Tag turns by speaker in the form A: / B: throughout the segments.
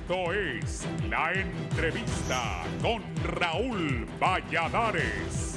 A: Esto es La Entrevista con Raúl Valladares.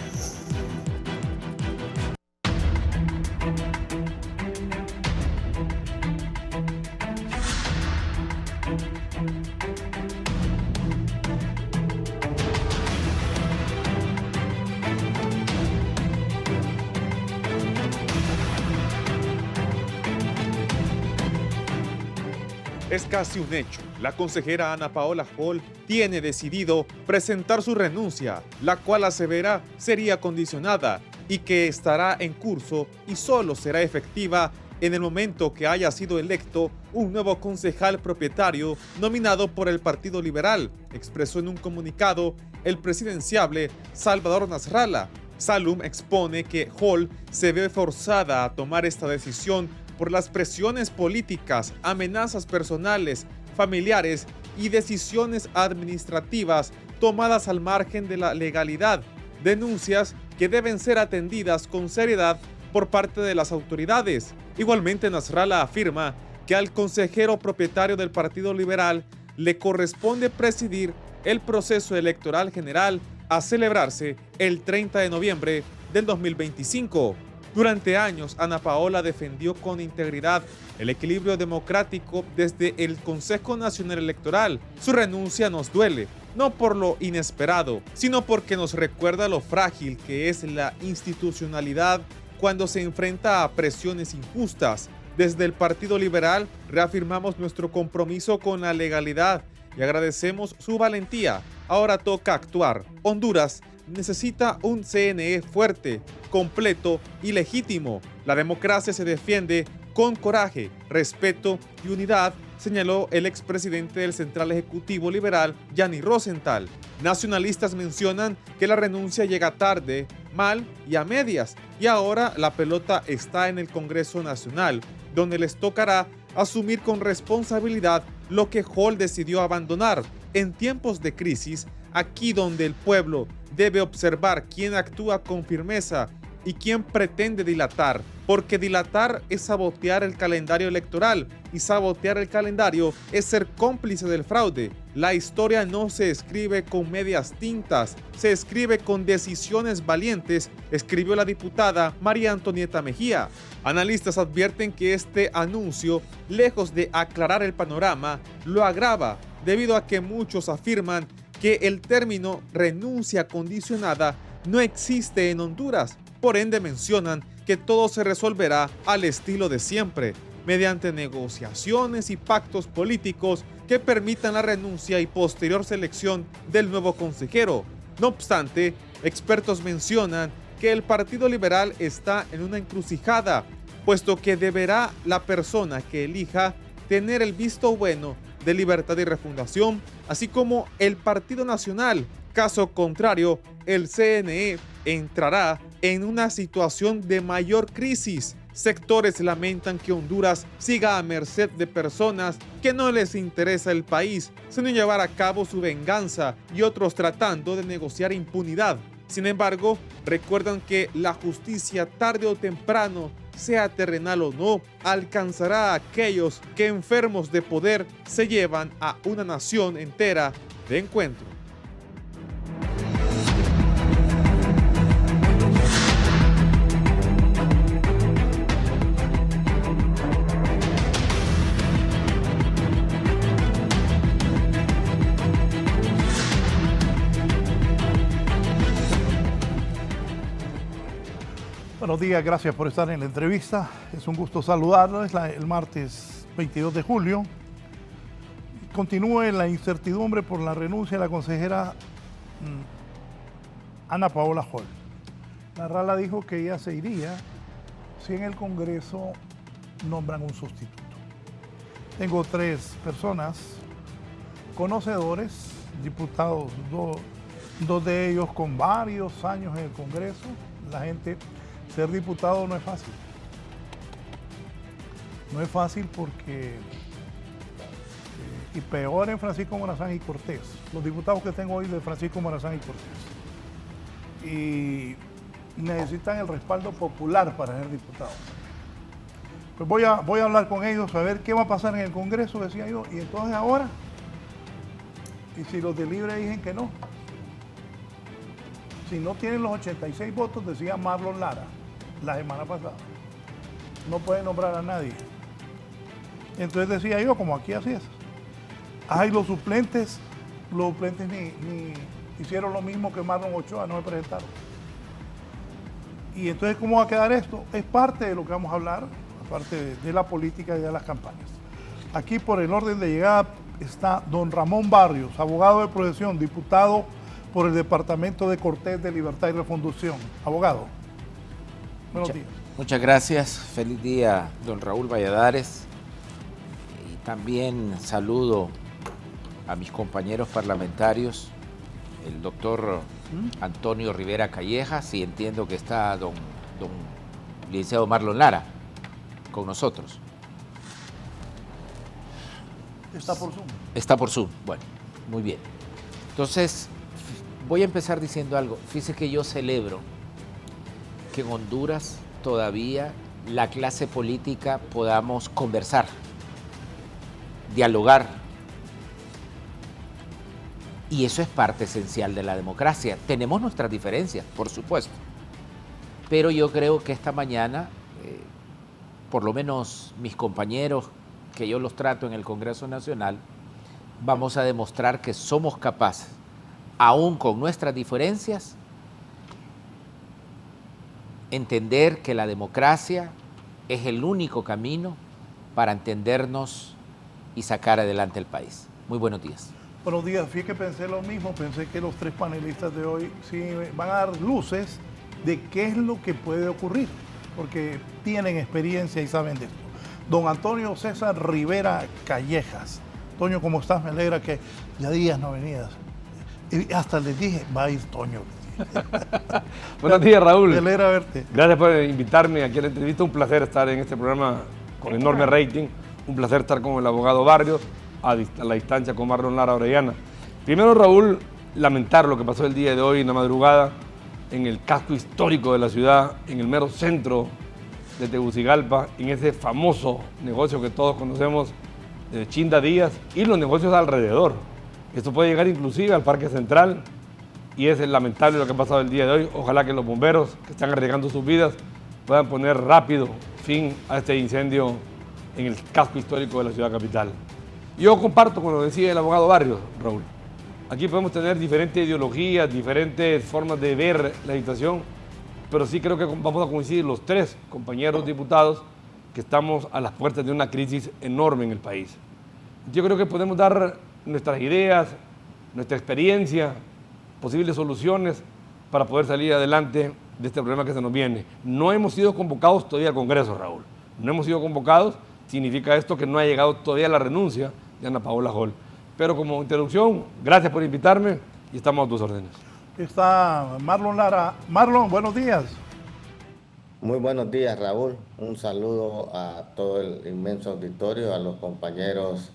B: Es casi un hecho. La consejera Ana Paola Hall tiene decidido presentar su renuncia, la cual asevera sería condicionada y que estará en curso y solo será efectiva en el momento que haya sido electo un nuevo concejal propietario nominado por el Partido Liberal, expresó en un comunicado el presidenciable Salvador Nasralla. Salum expone que Hall se ve forzada a tomar esta decisión por las presiones políticas, amenazas personales, familiares y decisiones administrativas tomadas al margen de la legalidad, denuncias que deben ser atendidas con seriedad por parte de las autoridades. Igualmente, Nasralla afirma que al consejero propietario del Partido Liberal le corresponde presidir el proceso electoral general a celebrarse el 30 de noviembre del 2025. Durante años, Ana Paola defendió con integridad el equilibrio democrático desde el Consejo Nacional Electoral. Su renuncia nos duele, no por lo inesperado, sino porque nos recuerda lo frágil que es la institucionalidad cuando se enfrenta a presiones injustas. Desde el Partido Liberal reafirmamos nuestro compromiso con la legalidad y agradecemos su valentía. Ahora toca actuar. Honduras necesita un CNE fuerte, completo y legítimo. La democracia se defiende con coraje, respeto y unidad, señaló el expresidente del Central Ejecutivo Liberal, Yanni Rosenthal. Nacionalistas mencionan que la renuncia llega tarde, mal y a medias, y ahora la pelota está en el Congreso Nacional, donde les tocará asumir con responsabilidad lo que Hall decidió abandonar. En tiempos de crisis, aquí donde el pueblo debe observar quién actúa con firmeza y quién pretende dilatar, porque dilatar es sabotear el calendario electoral y sabotear el calendario es ser cómplice del fraude. La historia no se escribe con medias tintas, se escribe con decisiones valientes, escribió la diputada María Antonieta Mejía. Analistas advierten que este anuncio, lejos de aclarar el panorama, lo agrava, debido a que muchos afirman que el término renuncia condicionada no existe en Honduras. Por ende, mencionan que todo se resolverá al estilo de siempre, mediante negociaciones y pactos políticos que permitan la renuncia y posterior selección del nuevo consejero. No obstante, expertos mencionan que el Partido Liberal está en una encrucijada, puesto que deberá la persona que elija tener el visto bueno de Libertad y Refundación, así como el Partido Nacional. Caso contrario, el CNE entrará en una situación de mayor crisis. Sectores lamentan que Honduras siga a merced de personas que no les interesa el país, sino llevar a cabo su venganza, y otros tratando de negociar impunidad. Sin embargo, recuerdan que la justicia tarde o temprano, sea terrenal o no, alcanzará a aquellos que enfermos de poder se llevan a una nación entera de encuentro.
C: Buenos días, gracias por estar en la entrevista. Es un gusto saludarles el martes 22 de julio. Continúe la incertidumbre por la renuncia de la consejera Ana Paola Hall. Nasralla dijo que ella se iría si en el Congreso nombran un sustituto. Tengo tres personas, conocedores, diputados, dos de ellos con varios años en el Congreso. La gente... Ser diputado no es fácil. No es fácil porque, y peor en Francisco Morazán y Cortés. Los diputados que tengo hoy de Francisco Morazán y Cortés. Y necesitan el respaldo popular para ser diputados. Pues voy a hablar con ellos, a ver qué va a pasar en el Congreso, decía yo. Y entonces ahora Y si los de Libre dicen que no, si no tienen los 86 votos, decía Marlon Lara la semana pasada, no puede nombrar a nadie. Entonces decía yo, como aquí así es. Ay, los suplentes ni hicieron lo mismo que Marlon Ochoa, no me presentaron. Y entonces, ¿cómo va a quedar esto? Es parte de lo que vamos a hablar, aparte de la política y de las campañas. Aquí por el orden de llegada está don Ramón Barrios, abogado de profesión, diputado por el Departamento de Cortés de Libertad y Refundación. Abogado, buenos días.
D: Muchas gracias, feliz día, don Raúl Valladares. Y también saludo a mis compañeros parlamentarios, el doctor Antonio Rivera Callejas, y entiendo que está don licenciado Marlon Lara con nosotros.
C: Está por Zoom.
D: Está por Zoom, bueno, muy bien. Entonces, voy a empezar diciendo algo. Fíjese que yo celebro que en Honduras todavía la clase política podamos conversar, dialogar. Y eso es parte esencial de la democracia. Tenemos nuestras diferencias, por supuesto. Pero yo creo que esta mañana, por lo menos mis compañeros, que yo los trato en el Congreso Nacional, vamos a demostrar que somos capaces, aún con nuestras diferencias, entender que la democracia es el único camino para entendernos y sacar adelante el país. Muy buenos días.
C: Buenos días, fíjate que pensé lo mismo, pensé que los tres panelistas de hoy sí van a dar luces de qué es lo que puede ocurrir, porque tienen experiencia y saben de esto. Don Antonio César Rivera Callejas. Toño, ¿cómo estás? Me alegra que ya días no venías. Y hasta les dije, va a ir Toño.
E: Buenos días, Raúl.
C: Me alegra verte.
E: Gracias por invitarme aquí a la entrevista. Un placer estar en este programa con enorme rating. Un placer estar con el abogado Barrios, a la distancia con Marlon Lara Orellana. Primero, Raúl, lamentar lo que pasó el día de hoy en la madrugada en el casco histórico de la ciudad, en el mero centro de Tegucigalpa, en ese famoso negocio que todos conocemos de Chinda Díaz y los negocios alrededor. Esto puede llegar inclusive al Parque Central y es lamentable lo que ha pasado el día de hoy. Ojalá que los bomberos que están arriesgando sus vidas puedan poner rápido fin a este incendio en el casco histórico de la ciudad capital. Yo comparto con lo que decía el abogado Barrios, Raúl. Aquí podemos tener diferentes ideologías, diferentes formas de ver la situación, pero sí creo que vamos a coincidir los tres compañeros diputados que estamos a las puertas de una crisis enorme en el país. Yo creo que podemos dar nuestras ideas, nuestra experiencia, posibles soluciones para poder salir adelante de este problema que se nos viene. No hemos sido convocados todavía al Congreso, Raúl. No hemos sido convocados, significa esto que no ha llegado todavía la renuncia de Ana Paola Hall. Pero como introducción, gracias por invitarme y estamos a tus órdenes.
C: Está Marlon Lara. Marlon, buenos días.
F: Muy buenos días, Raúl. Un saludo a todo el inmenso auditorio, a los compañeros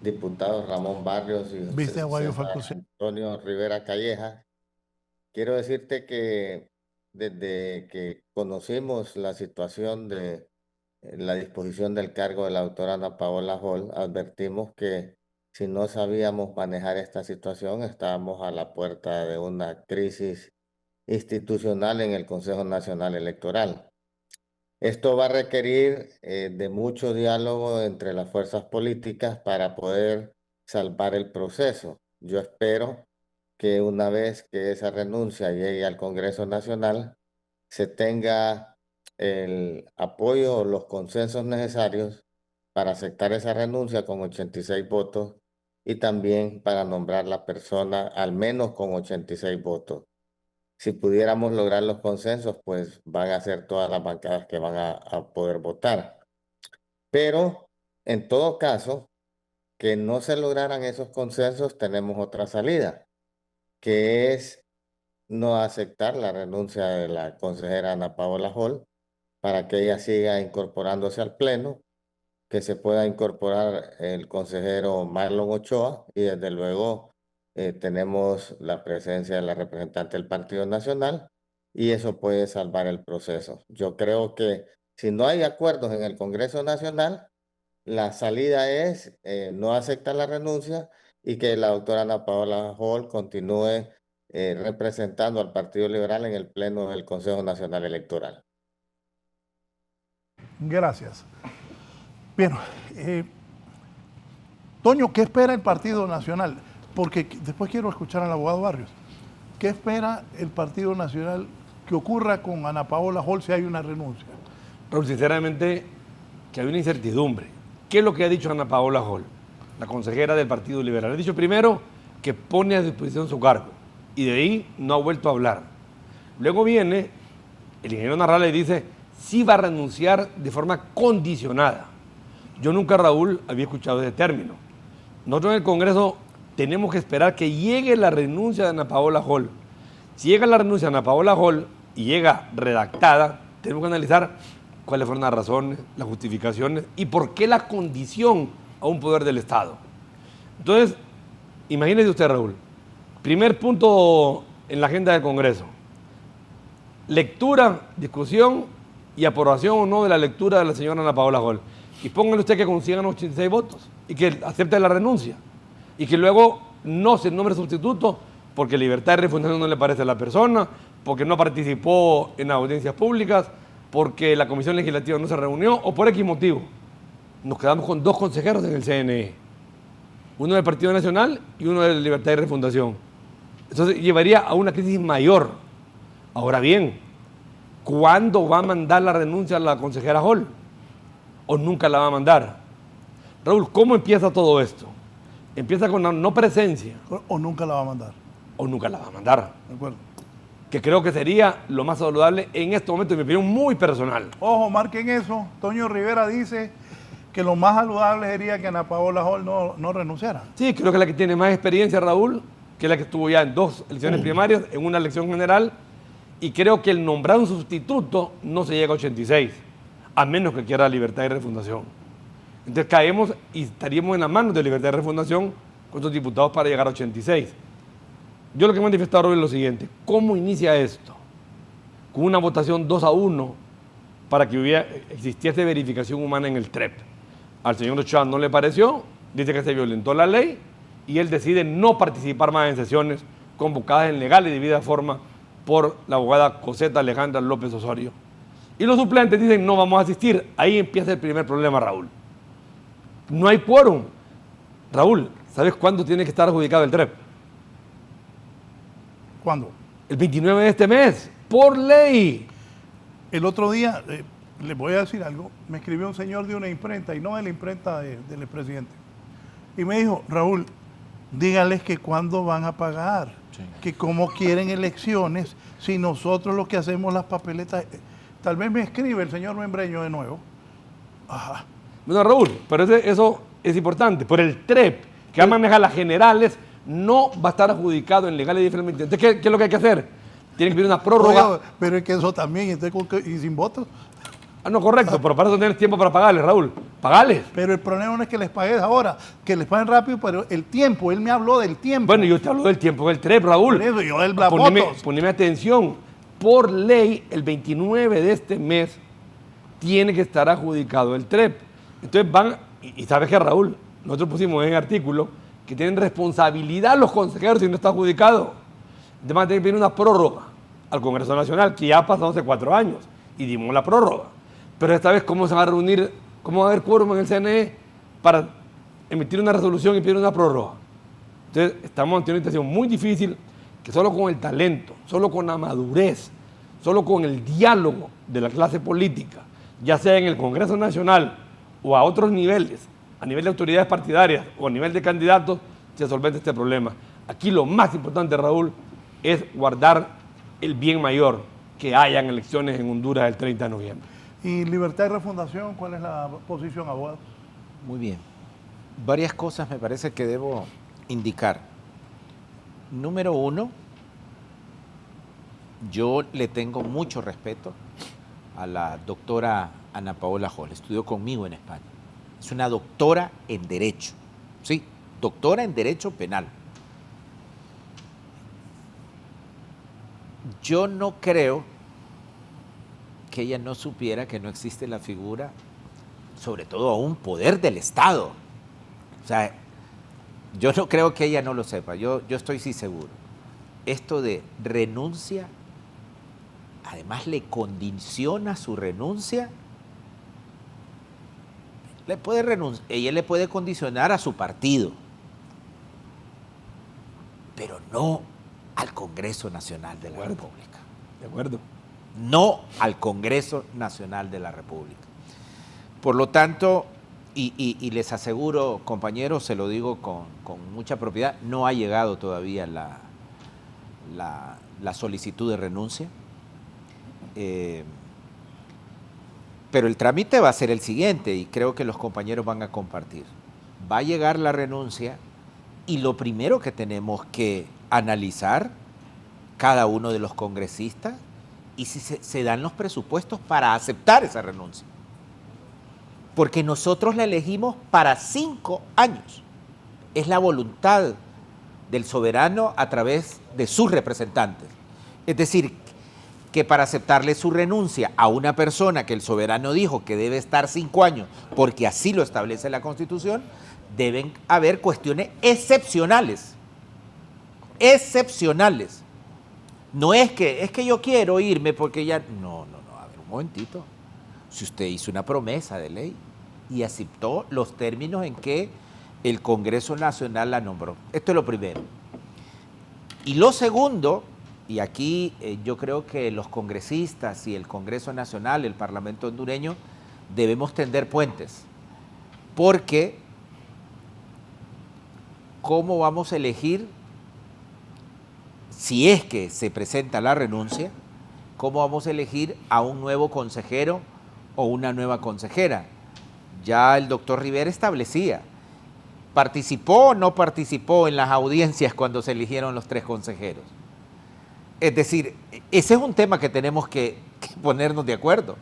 F: diputados Ramón Barrios y Antonio Rivera Callejas. Quiero decirte que desde que conocimos la situación de la disposición del cargo de la doctora Ana Paola Hall, advertimos que si no sabíamos manejar esta situación, estábamos a la puerta de una crisis institucional en el Consejo Nacional Electoral. Esto va a requerir de mucho diálogo entre las fuerzas políticas para poder salvar el proceso. Yo espero que una vez que esa renuncia llegue al Congreso Nacional, se tenga el apoyo o los consensos necesarios para aceptar esa renuncia con 86 votos y también para nombrar la persona al menos con 86 votos. Si pudiéramos lograr los consensos, pues van a ser todas las bancadas que van a poder votar. Pero en todo caso, que no se lograran esos consensos, tenemos otra salida, que es no aceptar la renuncia de la consejera Ana Paola Hall para que ella siga incorporándose al Pleno, que se pueda incorporar el consejero Marlon Ochoa y desde luego tenemos la presencia de la representante del Partido Nacional y eso puede salvar el proceso. Yo creo que si no hay acuerdos en el Congreso Nacional, la salida es no aceptar la renuncia y que la doctora Ana Paola Hall continúe representando al Partido Liberal en el Pleno del Consejo Nacional Electoral.
C: Gracias. Bien, Toño, ¿qué espera el Partido Nacional? Porque después quiero escuchar al abogado Barrios. ¿Qué espera el Partido Nacional que ocurra con Ana Paola Hall si hay una renuncia?
E: Raúl, sinceramente, que hay una incertidumbre. ¿Qué es lo que ha dicho Ana Paola Hall, la consejera del Partido Liberal? Ha dicho primero que pone a disposición su cargo y de ahí no ha vuelto a hablar. Luego viene el ingeniero Narrala y dice sí va a renunciar de forma condicionada. Yo nunca, Raúl, había escuchado ese término. Nosotros en el Congreso tenemos que esperar que llegue la renuncia de Ana Paola Hall. Si llega la renuncia de Ana Paola Hall y llega redactada, tenemos que analizar cuáles fueron las razones, las justificaciones y por qué la condición a un poder del Estado. Entonces, imagínese usted, Raúl, primer punto en la agenda del Congreso: lectura, discusión y aprobación o no de la lectura de la señora Ana Paola Hall. Y póngale usted que consigan 86 votos y que acepte la renuncia y que luego no se nombre sustituto porque Libertad de Refundación no le parece a la persona, porque no participó en audiencias públicas, porque la Comisión Legislativa no se reunió o por X motivo. Nos quedamos con 2 consejeros en el CNE, uno del Partido Nacional y uno de Libertad de Refundación. Entonces llevaría a una crisis mayor. Ahora bien, ¿cuándo va a mandar la renuncia a la consejera Hall? ¿O nunca la va a mandar? Raúl, ¿cómo empieza todo esto? Empieza con la no presencia.
C: ¿O nunca la va a mandar?
E: O nunca la va a mandar.
C: De acuerdo.
E: Que creo que sería lo más saludable en este momento, en mi opinión muy personal.
C: Ojo, marquen eso. Toño Rivera dice que lo más saludable sería que Ana Paola Hall no renunciara.
E: Sí, creo que es la que tiene más experiencia, Raúl, que es la que estuvo ya en 2 elecciones primarias, en una elección general, y creo que el nombrar un sustituto no se llega a 86, a menos que quiera Libertad y Refundación. Entonces caemos y estaríamos en las manos de Libertad y Refundación con sus diputados para llegar a 86. Yo lo que he manifestado es lo siguiente: ¿cómo inicia esto? Con una votación 2-1 para que existiese verificación humana en el TREP. Al señor Ochoa no le pareció, dice que se violentó la ley y él decide no participar más en sesiones convocadas en legal y debida forma por la abogada Coseta Alejandra López Osorio. Y los suplentes dicen no vamos a asistir. Ahí empieza el primer problema, Raúl. No hay quórum. Raúl, ¿sabes cuándo tiene que estar adjudicado el TREP?
C: ¿Cuándo?
E: El 29 de este mes, por ley.
C: El otro día, les voy a decir algo, me escribió un señor de una imprenta, y no de la imprenta del expresidente, y me dijo, Raúl, dígales que cuándo van a pagar, sí, que cómo quieren elecciones, si nosotros lo que hacemos las papeletas. Tal vez me escribe el señor Membreño de nuevo. Ajá.
E: Bueno, Raúl, pero eso es importante. Por el TREP, que maneja las generales, no va a estar adjudicado en legal y diferente. Entonces, ¿qué es lo que hay que hacer? Tienen que pedir una prórroga.
C: Oye, pero es que eso también, entonces, y sin votos.
E: Ah, no, correcto, pero para eso tienes tiempo para pagarles, Raúl. Pagales.
C: Pero el problema no es que les pagues ahora, que les paguen rápido, pero el tiempo, él me habló del tiempo.
E: Bueno, yo te hablo del tiempo del TREP, Raúl.
C: Por eso, yo del votos.
E: Poneme atención. Por ley, el 29 de este mes tiene que estar adjudicado el TREP. Entonces van, y sabes que, Raúl, nosotros pusimos en el artículo que tienen responsabilidad los consejeros si no está adjudicado. Entonces van a tener que pedir una prórroga al Congreso Nacional, que ya ha pasado hace 4 años, y dimos la prórroga. Pero esta vez, ¿cómo se va a reunir? ¿Cómo va a haber quórum en el CNE para emitir una resolución y pedir una prórroga? Entonces, estamos ante una situación muy difícil que solo con el talento, solo con la madurez, solo con el diálogo de la clase política, ya sea en el Congreso Nacional o a otros niveles, a nivel de autoridades partidarias o a nivel de candidatos, se solventa este problema. Aquí lo más importante, Raúl, es guardar el bien mayor, que hayan elecciones en Honduras el 30 de noviembre.
C: ¿Y Libertad y Refundación, cuál es la posición, abogado?
D: Muy bien. Varias cosas me parece que debo indicar. Número 1, yo le tengo mucho respeto a la doctora Ana Paola Hall. Estudió conmigo en España. Es una doctora en Derecho. Sí, doctora en Derecho Penal. Yo no creo que ella no supiera que no existe la figura, sobre todo a un poder del Estado. O sea, Yo no creo que ella no lo sepa, yo estoy sí seguro. Esto de renuncia, además le condiciona su renuncia. Ella le puede condicionar a su partido, pero no al Congreso Nacional de la República.
E: De acuerdo.
D: No al Congreso Nacional de la República. Por lo tanto, y les aseguro, compañeros, se lo digo con mucha propiedad, no ha llegado todavía la solicitud de renuncia. Pero el trámite va a ser el siguiente, y creo que los compañeros van a compartir. Va a llegar la renuncia, y lo primero que tenemos que analizar, cada uno de los congresistas, y si se dan los presupuestos para aceptar esa renuncia. Porque nosotros la elegimos para 5 años. Es la voluntad del soberano a través de sus representantes. Es decir, que para aceptarle su renuncia a una persona que el soberano dijo que debe estar 5 años, porque así lo establece la Constitución, deben haber cuestiones excepcionales. Excepcionales. No es que yo quiero irme porque ya... No, a ver, un momentito. Si usted hizo una promesa de ley y aceptó los términos en que el Congreso Nacional la nombró. Esto es lo primero. Y lo segundo, y aquí yo creo que los congresistas y el Congreso Nacional, el Parlamento hondureño, debemos tender puentes. Porque, ¿cómo vamos a elegir, si es que se presenta la renuncia, cómo vamos a elegir a un nuevo consejero o una nueva consejera? Ya el doctor Rivera establecía, ¿participó o no participó en las audiencias cuando se eligieron los 3 consejeros? Es decir, ese es un tema que tenemos que ponernos de acuerdo.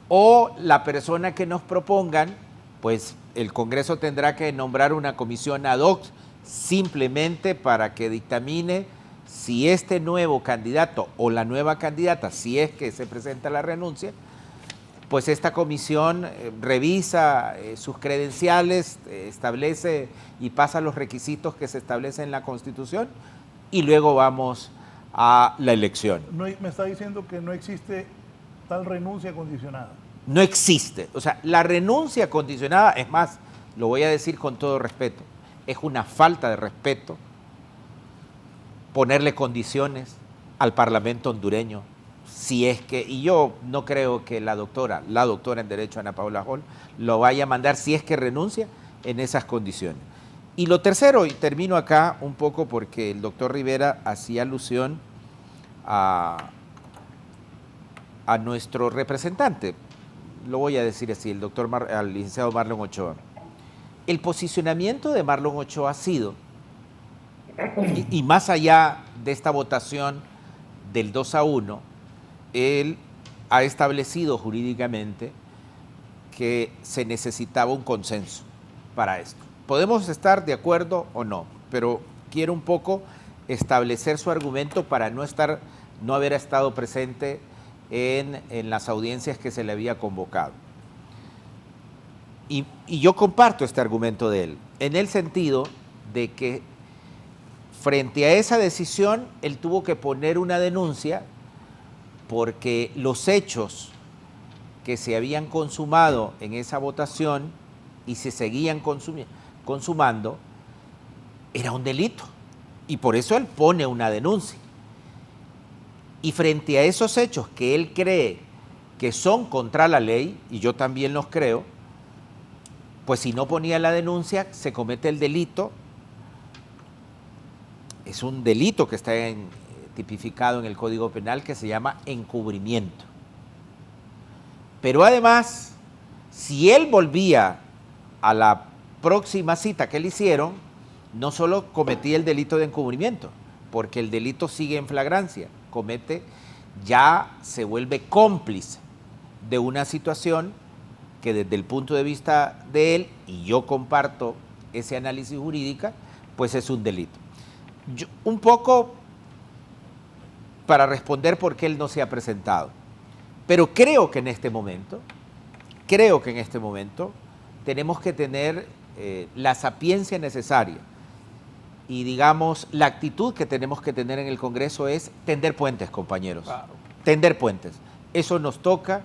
D: O la persona que nos propongan, pues el Congreso tendrá que nombrar una comisión ad hoc simplemente para que dictamine si este nuevo candidato o la nueva candidata, si es que se presenta la renuncia, pues esta comisión revisa sus credenciales, establece y pasa los requisitos que se establecen en la Constitución, y luego vamos a la elección.
C: No, me está diciendo que no existe tal renuncia condicionada.
D: No existe. O sea, la renuncia condicionada, es más, lo voy a decir con todo respeto, es una falta de respeto ponerle condiciones al Parlamento hondureño. Si es que, y yo no creo que la doctora en Derecho, Ana Paola Hall, lo vaya a mandar si es que renuncia en esas condiciones. Y lo tercero, y termino acá un poco porque el doctor Rivera hacía alusión a nuestro representante, lo voy a decir así, al licenciado Marlon Ochoa. El posicionamiento de Marlon Ochoa ha sido, y más allá de esta votación del 2-1, él ha establecido jurídicamente que se necesitaba un consenso para esto. Podemos estar de acuerdo o no, pero quiero un poco establecer su argumento para no haber estado presente en las audiencias que se le había convocado. Y yo comparto este argumento de él, en el sentido de que frente a esa decisión, él tuvo que poner una denuncia porque los hechos que se habían consumado en esa votación y se seguían consumando, era un delito. Y por eso él pone una denuncia. Y frente a esos hechos que él cree que son contra la ley, y yo también los creo, pues si no ponía la denuncia, se comete el delito. Es un delito que está tipificado en el Código Penal, que se llama encubrimiento. Pero además, si él volvía a la próxima cita que le hicieron, no solo cometía el delito de encubrimiento, porque el delito sigue en flagrancia, ya se vuelve cómplice de una situación que desde el punto de vista de él, y yo comparto ese análisis jurídico, pues es un delito. Un poco para responder por qué él no se ha presentado. Pero creo que en este momento tenemos que tener la sapiencia necesaria y digamos, la actitud que tenemos que tener en el Congreso es tender puentes, compañeros. Claro. Tender puentes. Eso nos toca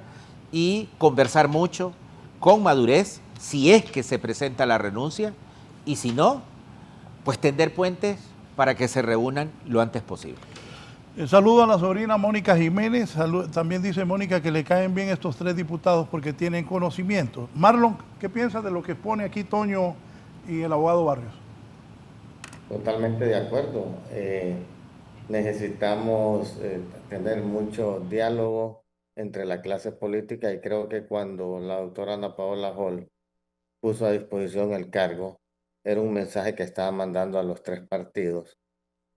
D: y conversar mucho, con madurez, si es que se presenta la renuncia, y si no, pues tender puentes para que se reúnan lo antes posible.
C: Saludo a la sobrina Mónica Jiménez. También dice Mónica que le caen bien estos 3 diputados porque tienen conocimiento. Marlon, ¿qué piensas de lo que pone aquí Toño y el abogado Barrios?
F: Totalmente de acuerdo. Necesitamos tener mucho diálogo entre la clase política y creo que cuando la doctora Ana Paola Hall puso a disposición el cargo, era un mensaje que estaba mandando a los 3 partidos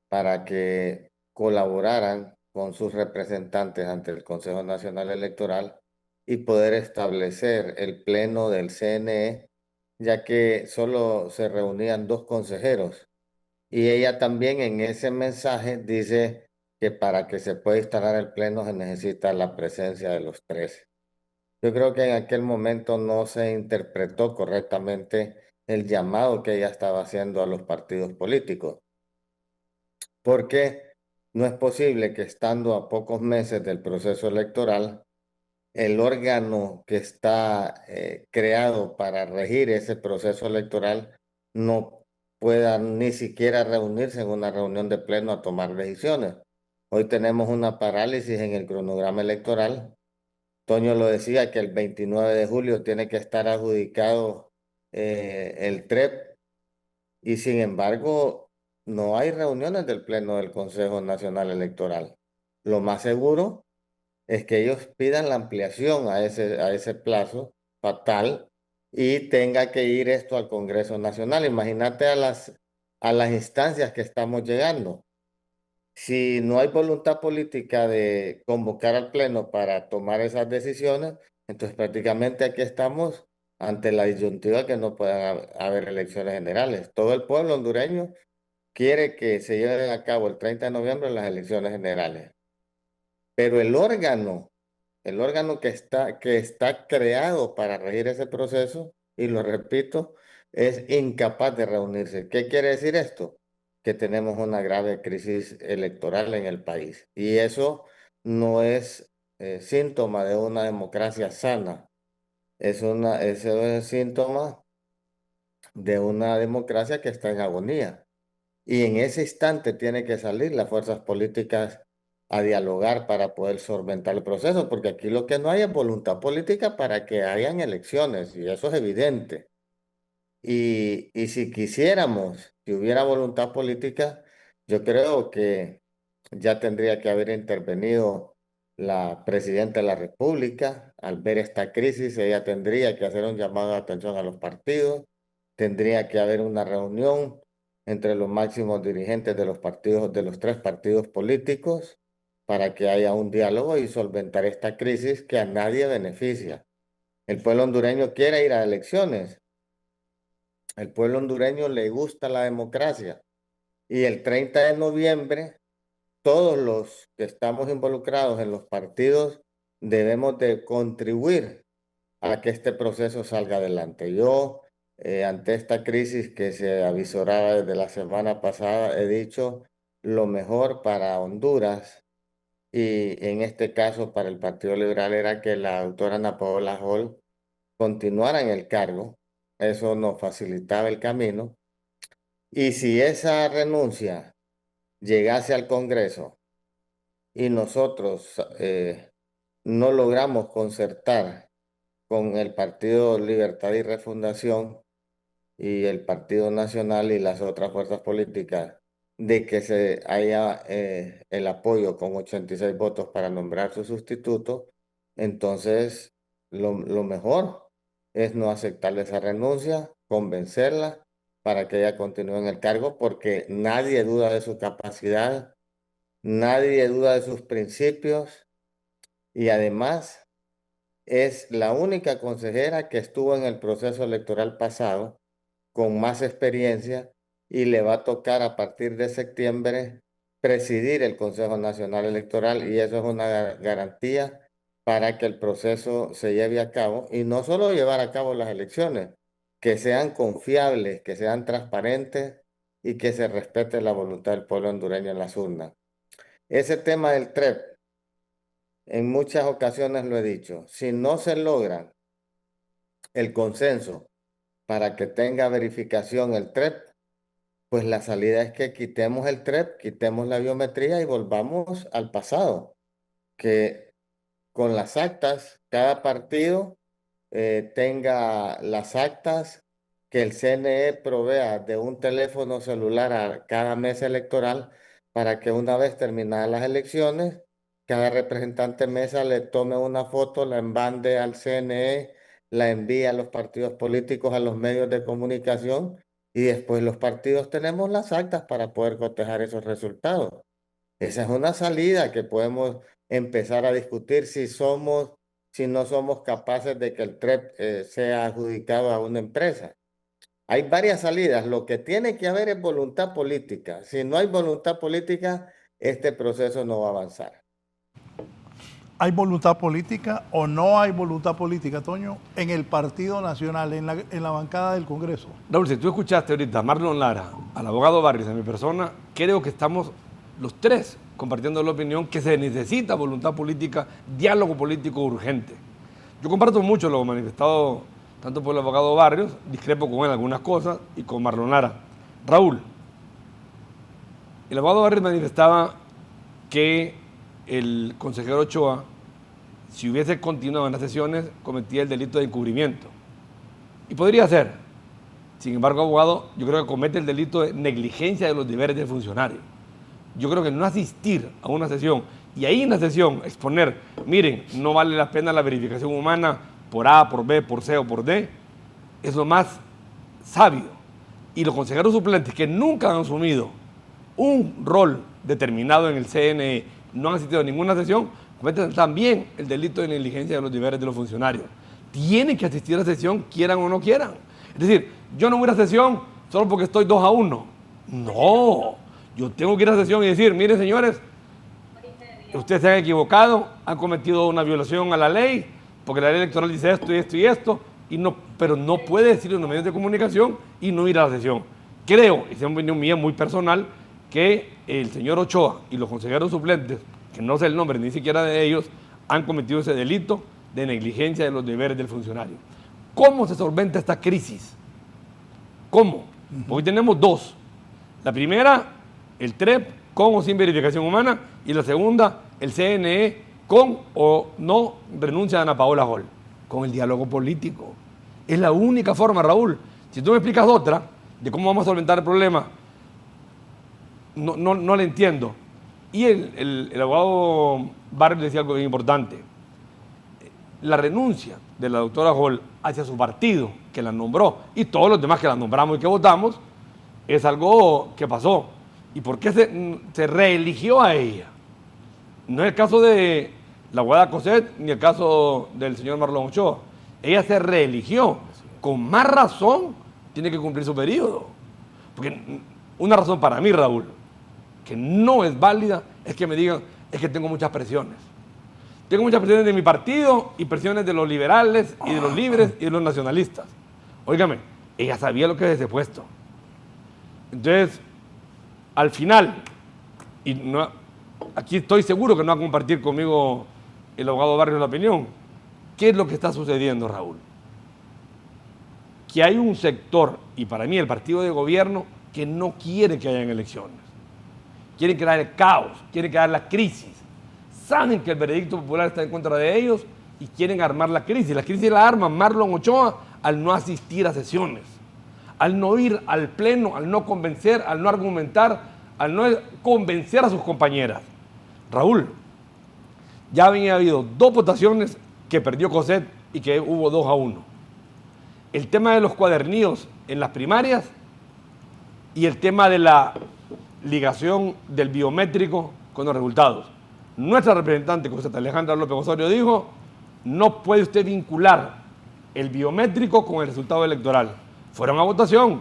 F: para que colaboraran con sus representantes ante el Consejo Nacional Electoral y poder establecer el pleno del CNE, ya que solo se reunían 2 consejeros. Y ella también en ese mensaje dice que para que se pueda instalar el pleno se necesita la presencia de los 13. Yo creo que en aquel momento no se interpretó correctamente el llamado que ella estaba haciendo a los partidos políticos, porque no es posible que estando a pocos meses del proceso electoral, el órgano que está creado para regir ese proceso electoral no pueda ni siquiera reunirse en una reunión de pleno a tomar decisiones. Hoy tenemos una parálisis en el cronograma electoral. Toño lo decía que el 29 de julio tiene que estar adjudicado el TREP y sin embargo no hay reuniones del pleno del Consejo Nacional Electoral. Lo más seguro es que ellos pidan la ampliación a ese plazo fatal y tenga que ir esto al Congreso Nacional. Imagínate a las instancias que estamos llegando. Si no hay voluntad política de convocar al Pleno para tomar esas decisiones, entonces prácticamente aquí estamos ante la disyuntiva que no puedan haber elecciones generales. Todo el pueblo hondureño quiere que se lleven a cabo el 30 de noviembre las elecciones generales. Pero el órgano que está creado para regir ese proceso, y lo repito, es incapaz de reunirse. ¿Qué quiere decir esto? Que tenemos una grave crisis electoral en el país. Y eso no es síntoma de una democracia sana. Eso es síntoma de una democracia que está en agonía. Y en ese instante tiene que salir las fuerzas políticas a dialogar para poder solventar el proceso, porque aquí lo que no hay es voluntad política para que hayan elecciones, y eso es evidente. Y si quisiéramos que hubiera voluntad política, yo creo que ya tendría que haber intervenido la presidenta de la República. Al ver esta crisis, ella tendría que hacer un llamado de atención a los partidos, tendría que haber una reunión entre los máximos dirigentes de los partidos, de los 3 partidos políticos, para que haya un diálogo y solventar esta crisis que a nadie beneficia. El pueblo hondureño quiere ir a elecciones. El pueblo hondureño le gusta la democracia. Y el 30 de noviembre, todos los que estamos involucrados en los partidos debemos de contribuir a que este proceso salga adelante. Yo, ante esta crisis que se avisoraba desde la semana pasada, he dicho lo mejor para Honduras y en este caso para el Partido Liberal era que la doctora Ana Paola Hall continuara en el cargo. Eso nos facilitaba el camino. Y si esa renuncia llegase al Congreso y nosotros no logramos concertar con el Partido Libertad y Refundación y el Partido Nacional y las otras fuerzas políticas de que se haya el apoyo con 86 votos para nombrar su sustituto, entonces lo mejor es no aceptarle esa renuncia, convencerla para que ella continúe en el cargo, porque nadie duda de su capacidad, nadie duda de sus principios y además es la única consejera que estuvo en el proceso electoral pasado con más experiencia y le va a tocar a partir de septiembre presidir el Consejo Nacional Electoral y eso es una garantía para que el proceso se lleve a cabo y no solo llevar a cabo las elecciones, que sean confiables, que sean transparentes y que se respete la voluntad del pueblo hondureño en las urnas. Ese tema del TREP, en muchas ocasiones lo he dicho, si no se logra el consenso para que tenga verificación el TREP, pues la salida es que quitemos el TREP, quitemos la biometría y volvamos al pasado, que con las actas, cada partido tenga las actas, que el CNE provea de un teléfono celular a cada mesa electoral para que una vez terminadas las elecciones, cada representante de mesa le tome una foto, la envande al CNE, la envíe a los partidos políticos, a los medios de comunicación y después los partidos tenemos las actas para poder cotejar esos resultados. Esa es una salida que podemos empezar a discutir si no somos capaces de que el TREP sea adjudicado a una empresa. Hay varias salidas. Lo que tiene que haber es voluntad política. Si no hay voluntad política, este proceso no va a avanzar.
C: ¿Hay voluntad política o no hay voluntad política, Toño, en el Partido Nacional, en la bancada del Congreso?
E: Raúl, si tú escuchaste ahorita a Marlon Lara, al abogado Barrios, a mi persona, creo que estamos los tres compartiendo la opinión que se necesita voluntad política, diálogo político urgente. Yo comparto mucho lo manifestado tanto por el abogado Barrios, discrepo con él en algunas cosas, y con Marlon Lara. Raúl, el abogado Barrios manifestaba que el consejero Ochoa, si hubiese continuado en las sesiones, cometía el delito de encubrimiento. Y podría ser. Sin embargo, abogado, yo creo que comete el delito de negligencia de los deberes del funcionario. Yo creo que no asistir a una sesión y ahí en la sesión exponer, miren, no vale la pena la verificación humana por A, por B, por C o por D, es lo más sabio. Y los consejeros suplentes que nunca han asumido un rol determinado en el CNE, no han asistido a ninguna sesión, cometen también el delito de negligencia de los deberes de los funcionarios. Tienen que asistir a la sesión, quieran o no quieran. Es decir, yo no voy a la sesión solo porque estoy 2-1. No, yo tengo que ir a la sesión y decir, miren señores, ustedes se han equivocado, han cometido una violación a la ley, porque la ley electoral dice esto y esto y esto, pero no puede decirlo en los medios de comunicación y no ir a la sesión. Creo, y es una opinión mía muy personal, que el señor Ochoa y los consejeros suplentes, que no sé el nombre ni siquiera de ellos, han cometido ese delito de negligencia de los deberes del funcionario. ¿Cómo se solventa esta crisis? ¿Cómo? Hoy tenemos dos. La primera, el TREP con o sin verificación humana, y la segunda, el CNE con o no renuncia a Ana Paola Hall, con el diálogo político. Es la única forma, Raúl. Si tú me explicas otra de cómo vamos a solventar el problema, no le entiendo. Y el abogado Barrios decía algo bien importante. La renuncia de la doctora Hall hacia su partido, que la nombró, y todos los demás que la nombramos y que votamos, es algo que pasó. ¿Y por qué se reeligió a ella? No es el caso de la abogada Cosette ni el caso del señor Marlon Ochoa. Ella se reeligió. Con más razón tiene que cumplir su periodo. Porque una razón para mí, Raúl, que no es válida, es que me digan, es que tengo muchas presiones. Tengo muchas presiones de mi partido y presiones de los liberales y de los libres y de los nacionalistas. Óigame, ella sabía lo que es ese puesto. Entonces, al final, y no, aquí estoy seguro que no va a compartir conmigo el abogado Barrios la opinión, ¿qué es lo que está sucediendo, Raúl? Que hay un sector, y para mí el partido de gobierno, que no quiere que hayan elecciones. Quieren crear el caos, quieren crear la crisis. Saben que el veredicto popular está en contra de ellos y quieren armar la crisis. La crisis la arma Marlon Ochoa al no asistir a sesiones, al no ir al pleno, al no convencer, al no argumentar, al no convencer a sus compañeras. Raúl, ya había habido 2 votaciones que perdió Cosette y que hubo 2-1. El tema de los cuadernillos en las primarias y el tema de la ligación del biométrico con los resultados. Nuestra representante, Cosette Alejandra López Osorio, dijo, no puede usted vincular el biométrico con el resultado electoral. Fueron a votación.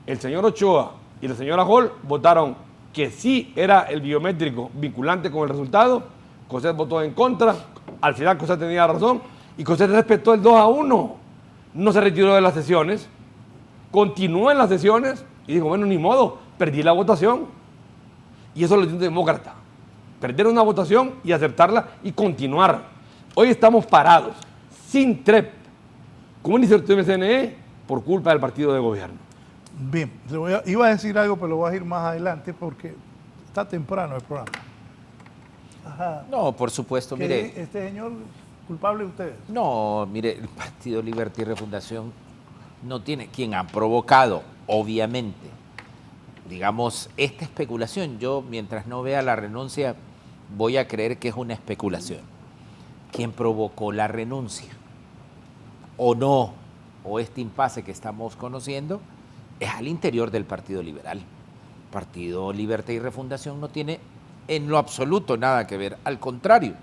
E: El señor Ochoa y la señora Hall votaron que sí era el biométrico vinculante con el resultado. Cosette votó en contra. Al final Cosette tenía razón y Cosette respetó el 2-1. No se retiró de las sesiones. Continuó en las sesiones Y digo, bueno, ni modo, perdí la votación. Y eso es lo de un demócrata. Perder una votación y aceptarla y continuar. Hoy estamos parados, sin TREP, como dice el CNE, por culpa del partido de gobierno.
C: Bien, iba a decir algo, pero lo voy a ir más adelante porque está temprano el programa. Ajá.
D: No, por supuesto, mire.
C: Este señor, culpable ustedes.
D: No, mire, el Partido Libertad y Refundación no tiene quien ha provocado, obviamente, digamos, esta especulación. Yo, mientras no vea la renuncia, voy a creer que es una especulación. ¿Quién provocó la renuncia? O no, o este impasse que estamos conociendo, es al interior del Partido Liberal. Partido Libertad y Refundación no tiene en lo absoluto nada que ver. Al contrario,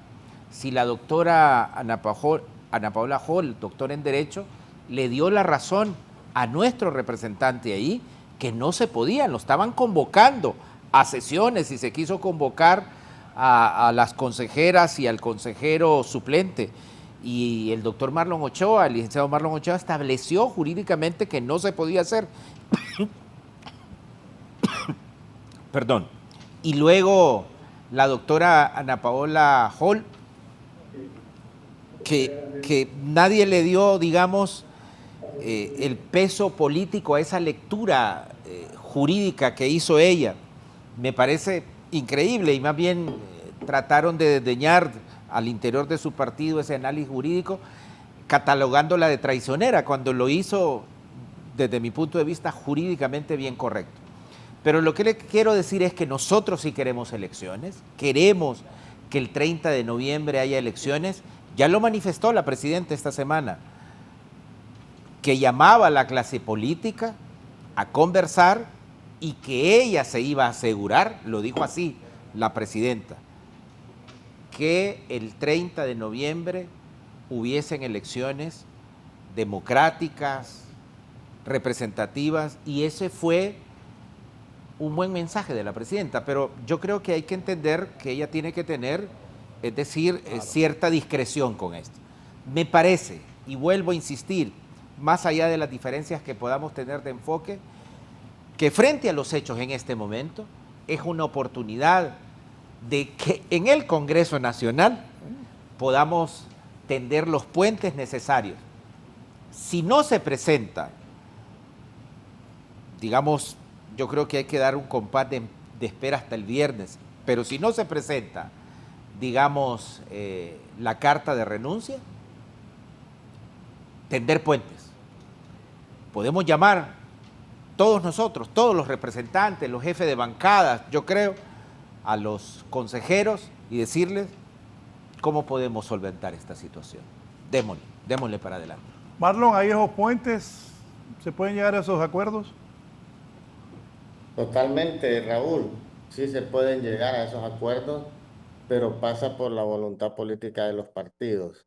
D: si la doctora Ana Paola Hall, doctora en Derecho, le dio la razón a nuestro representante ahí, que no se podían, lo estaban convocando a sesiones y se quiso convocar a las consejeras y al consejero suplente. Y el doctor Marlon Ochoa, el licenciado Marlon Ochoa, estableció jurídicamente que no se podía hacer. Perdón. Y luego la doctora Ana Paola Hall, que nadie le dio, digamos, el peso político a esa lectura jurídica que hizo ella. Me parece increíble y más bien trataron de desdeñar al interior de su partido ese análisis jurídico, catalogándola de traicionera, cuando lo hizo, desde mi punto de vista, jurídicamente bien correcto. Pero lo que le quiero decir es que nosotros sí queremos elecciones, queremos que el 30 de noviembre haya elecciones. Ya lo manifestó la presidenta esta semana, que llamaba a la clase política a conversar y que ella se iba a asegurar, lo dijo así la presidenta, que el 30 de noviembre hubiesen elecciones democráticas, representativas, y ese fue un buen mensaje de la presidenta, pero yo creo que hay que entender que ella tiene que tener, es decir, cierta discreción con esto. Me parece, y vuelvo a insistir, más allá de las diferencias que podamos tener de enfoque, que frente a los hechos en este momento es una oportunidad de que en el Congreso Nacional podamos tender los puentes necesarios. Si no se presenta, digamos, yo creo que hay que dar un compás de espera hasta el viernes, pero si no se presenta, digamos, la carta de renuncia, tender puentes. Podemos llamar todos nosotros, todos los representantes, los jefes de bancadas, yo creo, a los consejeros y decirles cómo podemos solventar esta situación. Démosle para adelante.
C: Marlon, ¿hay esos puentes? ¿Se pueden llegar a esos acuerdos?
F: Totalmente, Raúl. Sí se pueden llegar a esos acuerdos, pero pasa por la voluntad política de los partidos.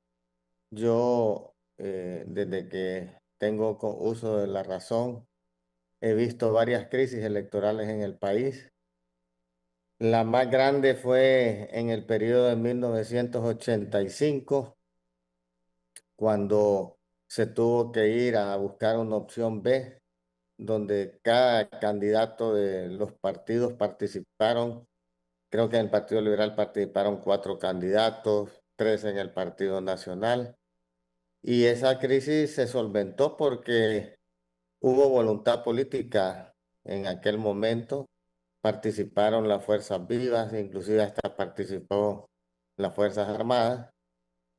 F: Yo, desde que tengo uso de la razón, he visto varias crisis electorales en el país. La más grande fue en el periodo de 1985, cuando se tuvo que ir a buscar una opción B, donde cada candidato de los partidos participaron. Creo que en el Partido Liberal participaron 4 candidatos, 3 en el Partido Nacional. Y esa crisis se solventó porque hubo voluntad política en aquel momento. Participaron las fuerzas vivas, inclusive hasta participó las Fuerzas Armadas,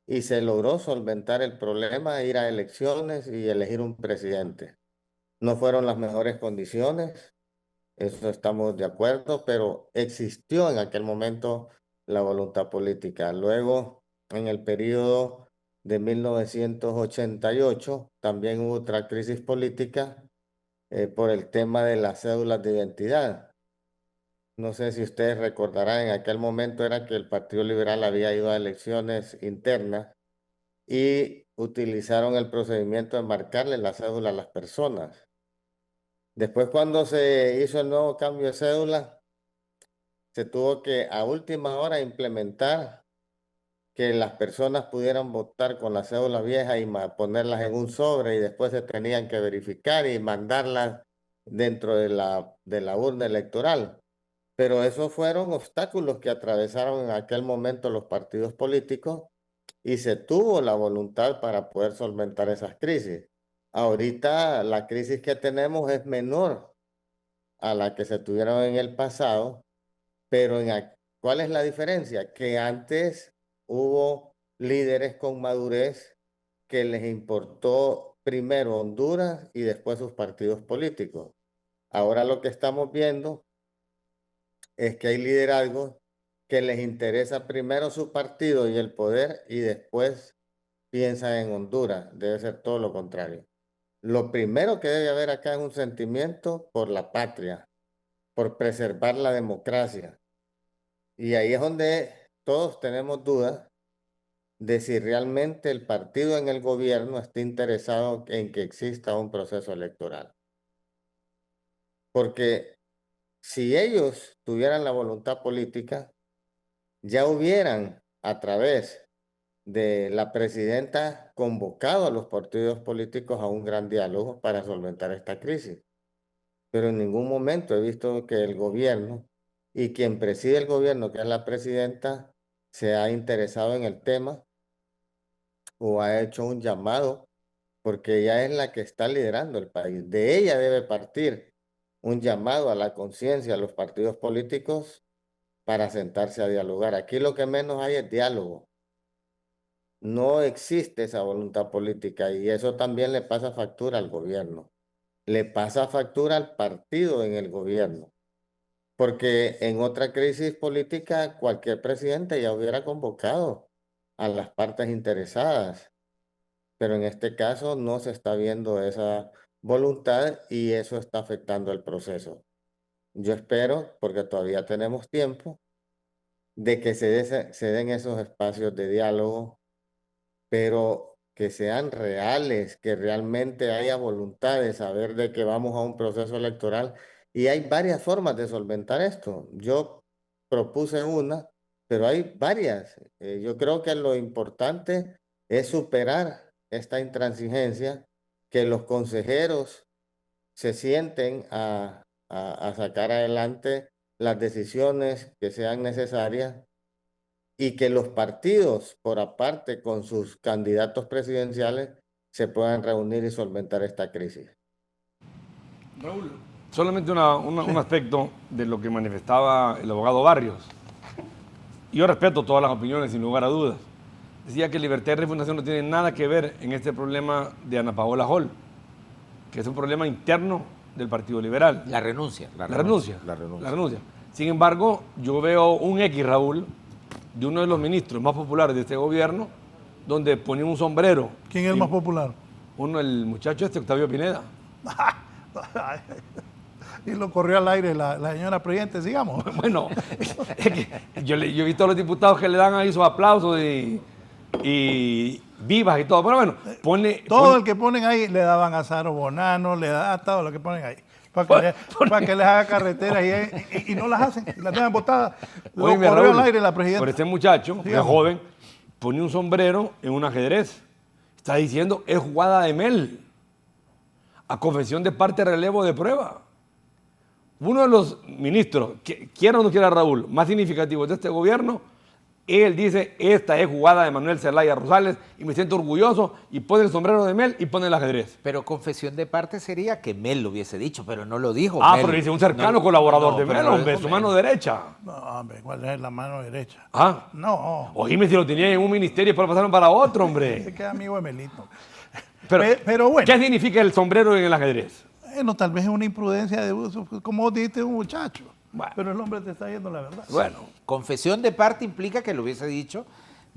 F: y se logró solventar el problema, ir a elecciones y elegir un presidente. No fueron las mejores condiciones, eso estamos de acuerdo, pero existió en aquel momento la voluntad política. Luego, en el periodo de 1988, también hubo otra crisis política por el tema de las cédulas de identidad. No sé si ustedes recordarán, en aquel momento era que el Partido Liberal había ido a elecciones internas y utilizaron el procedimiento de marcarle la cédula a las personas. Después, cuando se hizo el nuevo cambio de cédula, se tuvo que a última hora implementar que las personas pudieran votar con la cédula vieja y ponerlas en un sobre, y después se tenían que verificar y mandarlas dentro de la urna electoral. Pero esos fueron obstáculos que atravesaron en aquel momento los partidos políticos y se tuvo la voluntad para poder solventar esas crisis. Ahorita la crisis que tenemos es menor a la que se tuvieron en el pasado, pero ¿cuál es la diferencia? Que antes hubo líderes con madurez que les importó primero Honduras y después sus partidos políticos. Ahora lo que estamos viendo es que hay liderazgos que les interesa primero su partido y el poder y después piensan en Honduras. Debe ser todo lo contrario. Lo primero que debe haber acá es un sentimiento por la patria, por preservar la democracia. Y ahí es donde todos tenemos dudas de si realmente el partido en el gobierno está interesado en que exista un proceso electoral. Porque si ellos tuvieran la voluntad política, ya hubieran a través de la presidenta convocado a los partidos políticos a un gran diálogo para solventar esta crisis. Pero en ningún momento he visto que el gobierno y quien preside el gobierno, que es la presidenta, se ha interesado en el tema o ha hecho un llamado, porque ella es la que está liderando el país. De ella debe partir un llamado a la conciencia a los partidos políticos para sentarse a dialogar. Aquí lo que menos hay es diálogo. No existe esa voluntad política y eso también le pasa factura al gobierno. Le pasa factura al partido en el gobierno. Porque en otra crisis política cualquier presidente ya hubiera convocado a las partes interesadas. Pero en este caso no se está viendo esa voluntad y eso está afectando el proceso. Yo espero, porque todavía tenemos tiempo, de que se den esos espacios de diálogo, pero que sean reales, que realmente haya voluntad de saber de que vamos a un proceso electoral. Y hay varias formas de solventar esto. Yo propuse una, pero hay varias. Yo creo que lo importante es superar esta intransigencia, que los consejeros se sienten a sacar adelante las decisiones que sean necesarias y que los partidos, por aparte con sus candidatos presidenciales, se puedan reunir y solventar esta crisis.
E: Raúl, solamente un aspecto de lo que manifestaba el abogado Barrios. Yo respeto todas las opiniones, sin lugar a dudas. Decía que Libertad y Refundación no tiene nada que ver en este problema de Ana Paola Hall, que es un problema interno del Partido Liberal.
D: La renuncia.
E: La renuncia. Sin embargo, yo veo un X, Raúl, de uno de los ministros más populares de este gobierno, donde ponía un sombrero.
C: ¿Quién es el más popular?
E: El muchacho Octavio Pineda.
C: Y lo corrió al aire la señora presidente, sigamos.
E: Bueno, es que yo he visto a los diputados que le dan ahí sus aplausos y vivas y todo. Pero bueno,
C: el que ponen ahí le daban a Saro Bonano, le da todo lo que ponen ahí. Para que les haga carreteras y no las hacen, las dejan botadas. Lo corrió al aire la presidenta.
E: Pero este muchacho, que es joven, pone un sombrero en un ajedrez. Está diciendo, es jugada de Mel. A confesión de parte relevo de prueba. Uno de los ministros, quiera o no quiera Raúl, más significativos de este gobierno, él dice, esta es jugada de Manuel Zelaya Rosales y me siento orgulloso, y pone el sombrero de Mel y pone el ajedrez.
D: Pero confesión de parte sería que Mel lo hubiese dicho, pero no lo dijo
E: Mel.
D: pero
E: dice un cercano colaborador de Mel, hombre, su mano derecha.
C: No, hombre, ¿cuál es la mano derecha?
E: No. Oíme, si lo tenía en un ministerio y después lo pasaron para otro, hombre.
C: Se queda amigo de Melito.
E: Pero bueno. ¿Qué significa el sombrero en el ajedrez?
C: Bueno, tal vez es una imprudencia de uso, como vos dijiste, un muchacho. Bueno. Pero el hombre te está diciendo la verdad.
D: Bueno, confesión de parte implica que lo hubiese dicho.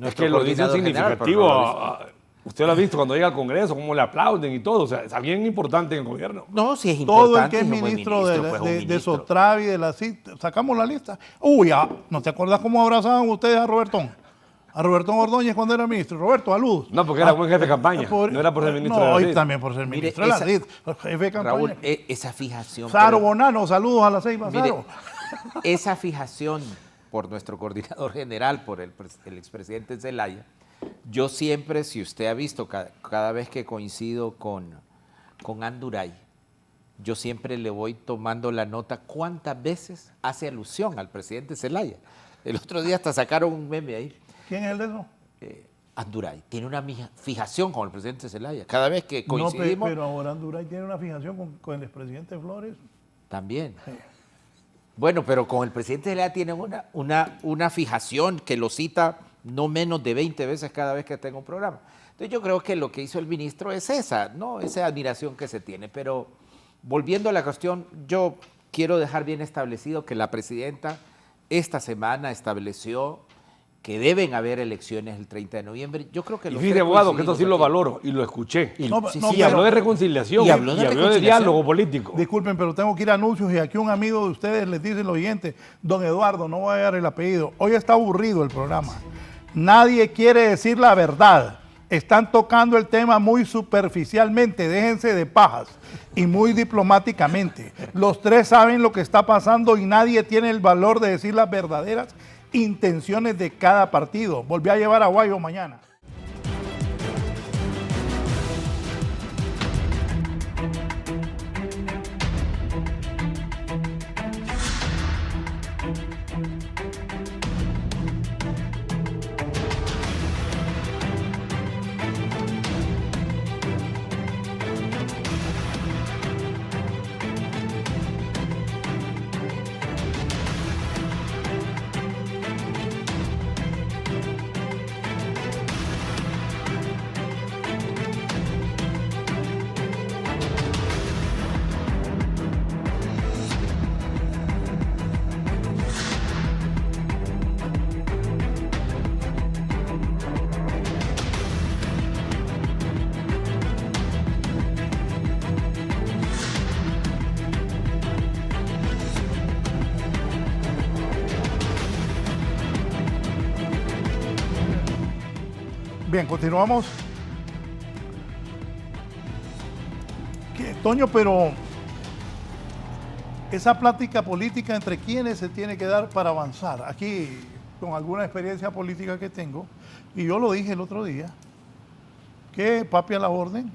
E: Es que lo dice significativo. Usted lo ha visto cuando llega al Congreso, cómo le aplauden y todo. O sea, es alguien importante en el gobierno.
D: No, sí es importante.
C: Todo el que es ministro de Sotravi, de la CIT, sacamos la lista. Uy, ¿no te acuerdas cómo abrazaban ustedes a Robertón? A Robertón Ordóñez cuando era ministro. Roberto, saludos.
E: No, porque era buen jefe de campaña. No era por ser ministro de la CID.
C: No, también por ser ministro de la CID. Jefe de campaña.
D: Raúl, esa fijación.
C: Saro Bonano, saludos a la Ceiba, Saro.
D: Esa fijación por nuestro coordinador general, por el expresidente Zelaya, yo siempre, si usted ha visto, cada vez que coincido con Anduray, yo siempre le voy tomando la nota cuántas veces hace alusión al presidente Zelaya. El otro día hasta sacaron un meme ahí.
C: ¿Quién es el de eso?
D: Anduray tiene una fijación con el presidente Zelaya. Cada vez que coincidimos...
C: No, pero ahora Anduray tiene una fijación con el expresidente Flores.
D: También.
C: Sí.
D: Bueno, pero con el presidente Zelaya tiene una fijación que lo cita no menos de 20 veces cada vez que tenga un programa. Entonces yo creo que lo que hizo el ministro es esa, ¿no? Esa admiración que se tiene. Pero volviendo a la cuestión, yo quiero dejar bien establecido que la presidenta esta semana estableció que deben haber elecciones el 30 de noviembre. Yo creo que...
E: Y fíjate, abogado, que esto sí lo valoro y lo escuché. Y habló de reconciliación y habló de diálogo político.
C: Disculpen, pero tengo que ir a anuncios y aquí un amigo de ustedes les dice lo siguiente. Don Eduardo, no voy a dar el apellido. Hoy está aburrido el programa. Nadie quiere decir la verdad. Están tocando el tema muy superficialmente, déjense de pajas, y muy diplomáticamente. Los tres saben lo que está pasando y nadie tiene el valor de decir las verdaderas intenciones de cada partido. Volví a llevar a Guayo mañana. Bien, continuamos. Toño, pero esa plática política entre quiénes se tiene que dar para avanzar. Aquí, con alguna experiencia política que tengo, y yo lo dije el otro día, que Papi a la orden,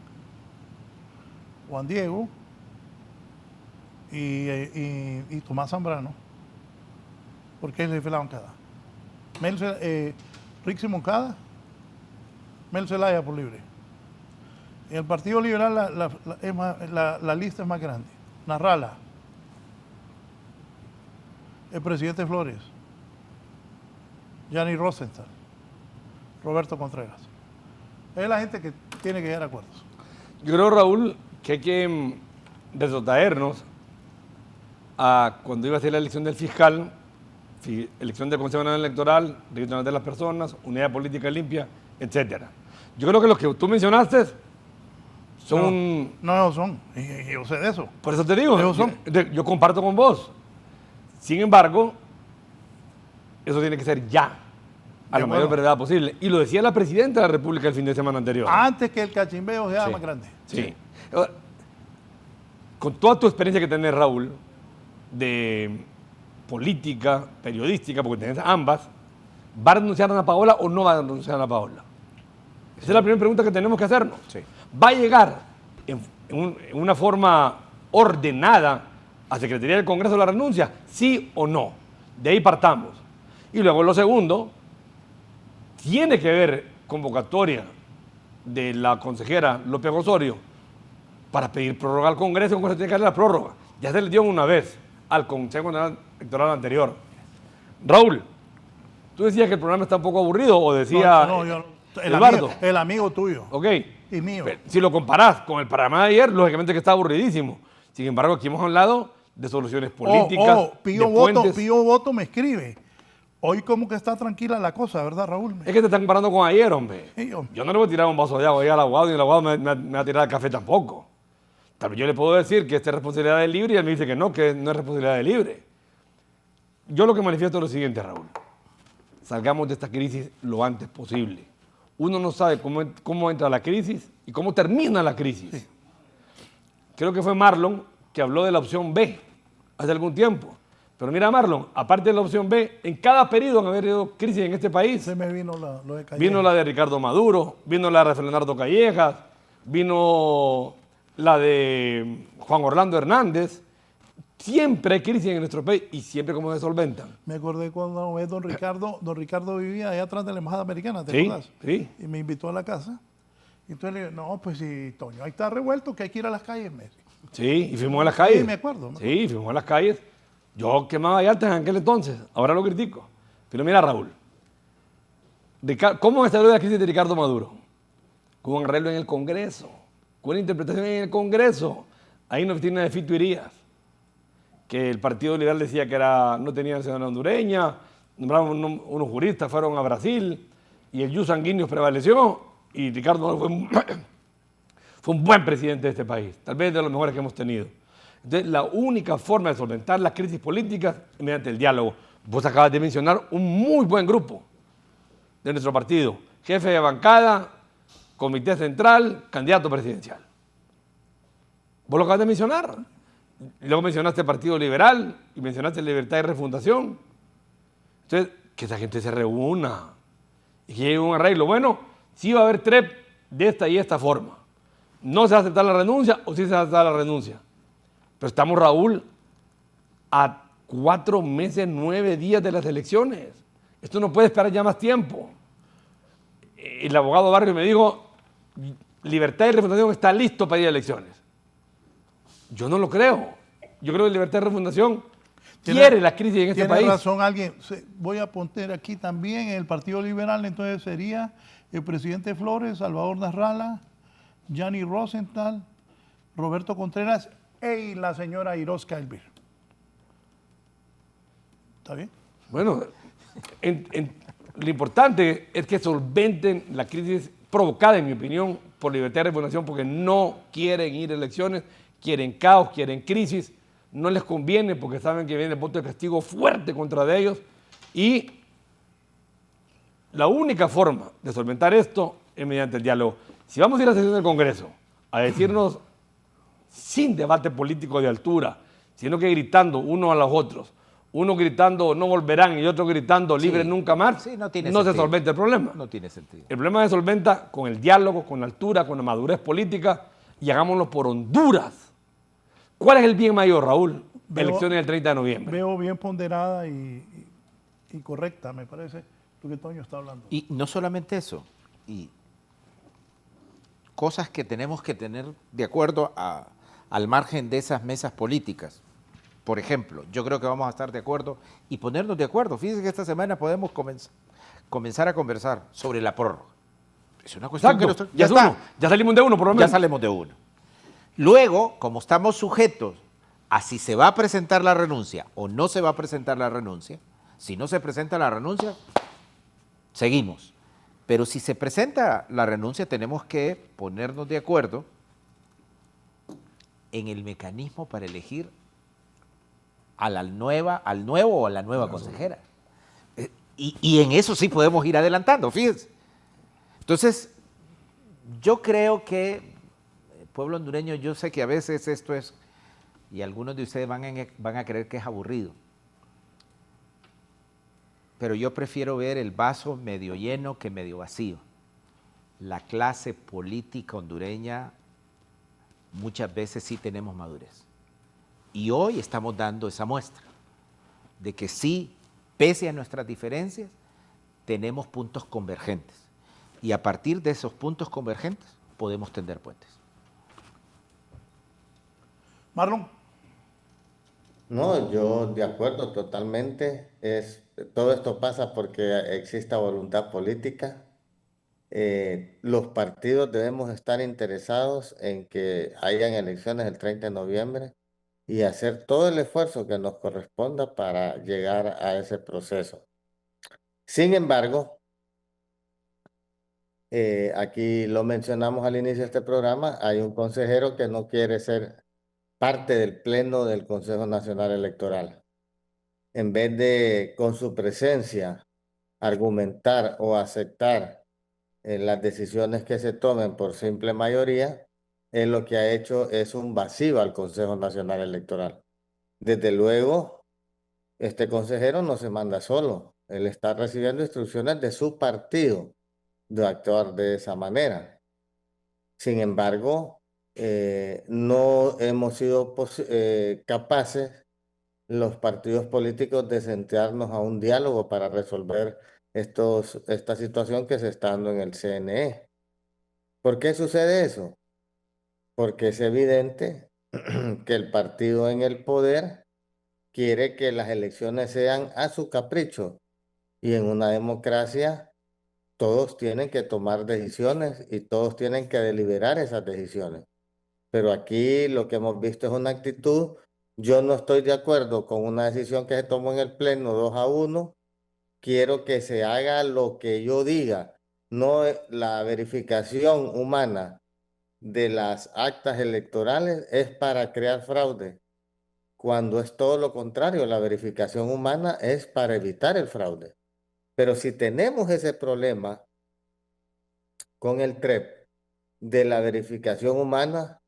C: Juan Diego y Tomás Zambrano, porque es el jefe de la bancada. Rixi Moncada, Mel Zelaya por libre. En el Partido Liberal la lista es más grande. Narrala, el presidente Flores, Gianni Rosenthal, Roberto Contreras. Es la gente que tiene que llegar a acuerdos.
E: Yo creo, Raúl, que hay que retrotraernos a cuando iba a ser la elección del fiscal, elección del Consejo Nacional Electoral, registro de las personas, unidad política limpia, etcétera. Yo creo que los que tú mencionaste son...
C: No son. Yo sé de eso.
E: Por eso te digo,
C: son.
E: Yo comparto con vos. Sin embargo, eso tiene que ser ya, a la mayor brevedad posible. Y lo decía la presidenta de la República el fin de semana anterior.
C: Antes que el cachimbeo sea más grande.
E: Sí. Con toda tu experiencia que tenés, Raúl, de política, periodística, porque tenés ambas, ¿va a renunciar a Ana Paola o no va a renunciar a Ana Paola? Esa es la primera pregunta que tenemos que hacernos. Sí. ¿Va a llegar en una forma ordenada a Secretaría del Congreso la renuncia? ¿Sí o no? De ahí partamos. Y luego lo segundo, tiene que haber convocatoria de la consejera López Osorio para pedir prórroga al Congreso. El Congreso tiene que darle la prórroga. Ya se le dio una vez al Consejo Nacional Electoral anterior. Raúl, tú decías que el programa está un poco aburrido, o decía...
C: El amigo tuyo.
E: Ok.
C: Y mío.
E: Si lo comparás con el programa de ayer, lógicamente que está aburridísimo. Sin embargo, aquí hemos hablado de soluciones políticas,
C: Pío Voto me escribe. Hoy como que está tranquila la cosa, ¿verdad, Raúl?
E: Es que te están comparando con ayer, hombre.
C: Sí, hombre.
E: Yo no le voy a tirar un vaso de agua al abogado, ni el abogado me va a tirar el café tampoco. Tal vez yo le puedo decir que esta es responsabilidad del libre y él me dice que no es responsabilidad del libre. Yo lo que manifiesto es lo siguiente, Raúl. Salgamos de esta crisis lo antes posible. Uno no sabe cómo entra la crisis y cómo termina la crisis. Sí. Creo que fue Marlon que habló de la opción B hace algún tiempo. Pero mira, Marlon, aparte de la opción B, en cada periodo han habido crisis en este país.
C: Se me vino lo de Callejas.
E: Vino la de Ricardo Maduro, vino la de Leonardo Callejas, vino la de Juan Orlando Hernández. Siempre hay crisis en nuestro país y siempre como se solventan.
C: Me acordé cuando don Ricardo vivía allá atrás de la Embajada Americana, ¿te
E: Sí,
C: acuerdas?
E: sí.
C: Y me invitó a la casa. Y entonces le digo, no, pues sí, Toño, ahí está revuelto que hay que ir a las calles, me dice.
E: Sí, y fuimos a las calles.
C: Sí, me acuerdo.
E: Sí, fuimos a las calles. Yo quemaba llantas en aquel entonces, ahora lo critico. Pero mira, Raúl, ¿cómo salió la crisis de Ricardo Maduro? Con un arreglo en el Congreso, con una interpretación en el Congreso. Ahí nos tiene de Fito Irías, que el Partido Liberal decía que no tenía nacionalidad hondureña, nombraron unos juristas, fueron a Brasil, y el jus sanguíneo prevaleció, y Ricardo fue un buen presidente de este país, tal vez de los mejores que hemos tenido. Entonces, la única forma de solventar las crisis políticas es mediante el diálogo. Vos acabas de mencionar un muy buen grupo de nuestro partido, jefe de bancada, comité central, candidato presidencial. Vos lo acabas de mencionar. Y luego mencionaste el Partido Liberal y mencionaste Libertad y Refundación. Entonces, que esa gente se reúna y que llegue a un arreglo. Bueno, sí va a haber TREP de esta y esta forma. No se va a aceptar la renuncia o sí se va a aceptar la renuncia. Pero estamos, Raúl, a 4 meses, 9 días de las elecciones. Esto no puede esperar ya más tiempo. El abogado Barrio me dijo, Libertad y Refundación está listo para ir a elecciones. Yo no lo creo. Yo creo que Libertad y Refundación quiere la crisis en este país.
C: Tiene razón alguien. Voy a poner aquí también en el Partido Liberal, entonces sería el presidente Flores, Salvador Nasralla, Gianni Rosenthal, Roberto Contreras y la señora Irosca Elvir. ¿Está bien?
E: Bueno, lo importante es que solventen la crisis provocada, en mi opinión, por Libertad y Refundación, porque no quieren ir a elecciones, quieren caos, quieren crisis, no les conviene porque saben que viene el voto de castigo fuerte contra de ellos, y la única forma de solventar esto es mediante el diálogo. Si vamos a ir a la sesión del Congreso a decirnos sin debate político de altura, sino que gritando unos a los otros, uno gritando no volverán y otro gritando libre nunca más,
D: sí, no
E: se solventa el problema.
D: No tiene sentido.
E: El problema se solventa con el diálogo, con la altura, con la madurez política, y hagámoslo por Honduras. ¿Cuál es el bien mayor, Raúl? Elecciones del 30 de noviembre.
C: Veo bien ponderada y correcta, me parece, lo que Toño está hablando.
D: Y no solamente eso, y cosas que tenemos que tener de acuerdo al margen de esas mesas políticas. Por ejemplo, yo creo que vamos a estar de acuerdo y ponernos de acuerdo. Fíjense que esta semana podemos comenzar a conversar sobre la prórroga. Es una cuestión que
E: ya está. Ya salimos de uno, por lo menos.
D: Ya salimos de uno. Luego, como estamos sujetos a si se va a presentar la renuncia o no se va a presentar la renuncia, si no se presenta la renuncia, seguimos. Pero si se presenta la renuncia, tenemos que ponernos de acuerdo en el mecanismo para elegir al nuevo o a la nueva consejera. Y en eso sí podemos ir adelantando, fíjense. Entonces, yo creo que, pueblo hondureño, yo sé que a veces esto es, y algunos de ustedes van a creer que es aburrido, pero yo prefiero ver el vaso medio lleno que medio vacío. La clase política hondureña muchas veces sí tenemos madurez. Y hoy estamos dando esa muestra de que sí, pese a nuestras diferencias, tenemos puntos convergentes. Y a partir de esos puntos convergentes podemos tender puentes.
C: Marlon.
F: No, yo de acuerdo totalmente. Todo esto pasa porque exista voluntad política. Los partidos debemos estar interesados en que hayan elecciones el 30 de noviembre y hacer todo el esfuerzo que nos corresponda para llegar a ese proceso. Sin embargo, aquí lo mencionamos al inicio de este programa, hay un consejero que no quiere ser parte del pleno del Consejo Nacional Electoral. En vez de, con su presencia, argumentar o aceptar las decisiones que se tomen por simple mayoría, él lo que ha hecho es un vacío al Consejo Nacional Electoral. Desde luego, este consejero no se manda solo, él está recibiendo instrucciones de su partido de actuar de esa manera. Sin embargo, no hemos sido capaces los partidos políticos de sentarnos a un diálogo para resolver esta situación que se está dando en el CNE. ¿Por qué sucede eso? Porque es evidente que el partido en el poder quiere que las elecciones sean a su capricho. Y en una democracia todos tienen que tomar decisiones y todos tienen que deliberar esas decisiones. Pero aquí lo que hemos visto es una actitud. Yo no estoy de acuerdo con una decisión que se tomó en el Pleno 2-1. Quiero que se haga lo que yo diga, no la verificación humana de las actas electorales es para crear fraude, cuando es todo lo contrario, la verificación humana es para evitar el fraude. Pero si tenemos ese problema con el TREP de la verificación humana,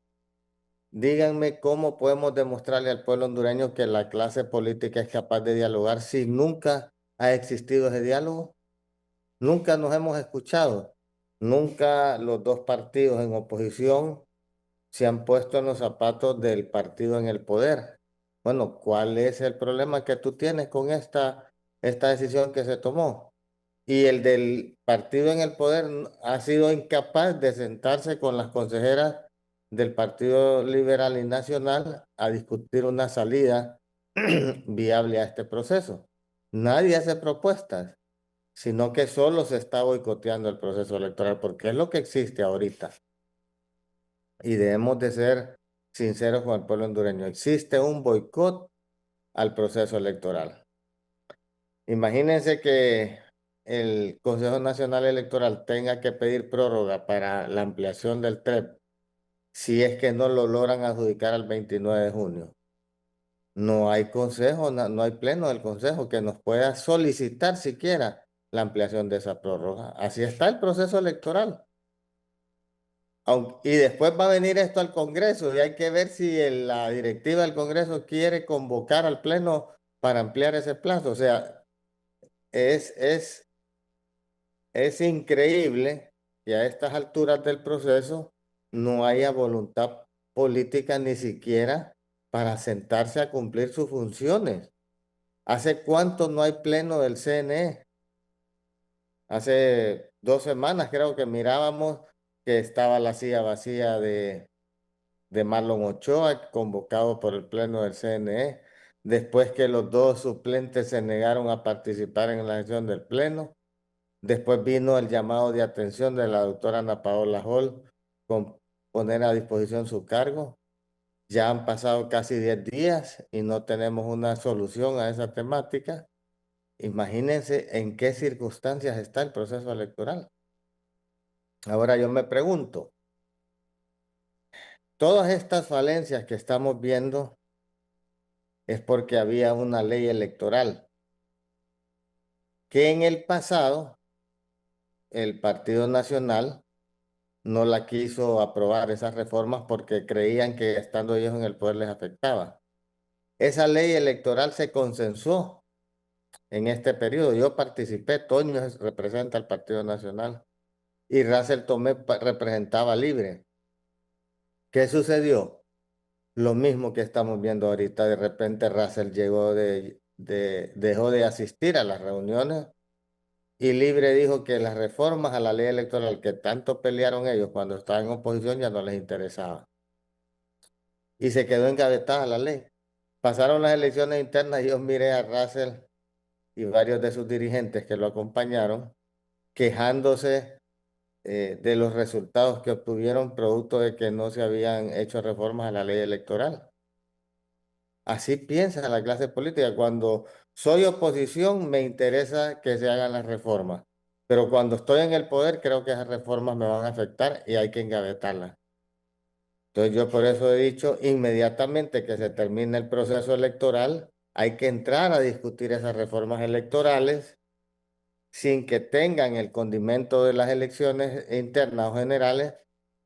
F: díganme cómo podemos demostrarle al pueblo hondureño que la clase política es capaz de dialogar si nunca ha existido ese diálogo. Nunca nos hemos escuchado. Nunca los dos partidos en oposición se han puesto en los zapatos del partido en el poder. Bueno, ¿cuál es el problema que tú tienes con esta decisión que se tomó? Y el del partido en el poder ha sido incapaz de sentarse con las consejeras del Partido Liberal y Nacional a discutir una salida viable a este proceso. Nadie hace propuestas, sino que solo se está boicoteando el proceso electoral, porque es lo que existe ahorita. Y debemos de ser sinceros con el pueblo hondureño. Existe un boicot al proceso electoral. Imagínense que el Consejo Nacional Electoral tenga que pedir prórroga para la ampliación del TREP si es que no lo logran adjudicar al 29 de junio. No hay consejo, no hay pleno del consejo que nos pueda solicitar siquiera la ampliación de esa prórroga. Así está el proceso electoral. Y después va a venir esto al Congreso y hay que ver si la directiva del Congreso quiere convocar al Pleno para ampliar ese plazo. O sea, es increíble que a estas alturas del proceso no haya voluntad política ni siquiera para sentarse a cumplir sus funciones. ¿Hace cuánto no hay pleno del CNE? Hace 2 semanas creo que mirábamos que estaba la silla vacía de Marlon Ochoa, convocado por el pleno del CNE, después que los 2 suplentes se negaron a participar en la sesión del pleno. Después vino el llamado de atención de la doctora Ana Paola Hall con poner a disposición su cargo. Ya han pasado casi 10 días y no tenemos una solución a esa temática. Imagínense en qué circunstancias está el proceso electoral. Ahora yo me pregunto, todas estas falencias que estamos viendo es porque había una ley electoral que en el pasado el Partido Nacional no la quiso aprobar esas reformas porque creían que estando ellos en el poder les afectaba. Esa ley electoral se consensuó en este periodo. Yo participé, Toño representa al Partido Nacional y Russell Tomé representaba Libre. ¿Qué sucedió? Lo mismo que estamos viendo ahorita. De repente Russell dejó de asistir a las reuniones y Libre dijo que las reformas a la ley electoral que tanto pelearon ellos cuando estaban en oposición ya no les interesaba. Y se quedó engavetada la ley. Pasaron las elecciones internas y yo miré a Russell y varios de sus dirigentes que lo acompañaron quejándose de los resultados que obtuvieron producto de que no se habían hecho reformas a la ley electoral. Así piensa la clase política. Cuando soy oposición me interesa que se hagan las reformas, pero cuando estoy en el poder creo que esas reformas me van a afectar y hay que engavetarlas. Entonces yo por eso he dicho inmediatamente que se termine el proceso electoral, hay que entrar a discutir esas reformas electorales sin que tengan el condimento de las elecciones internas o generales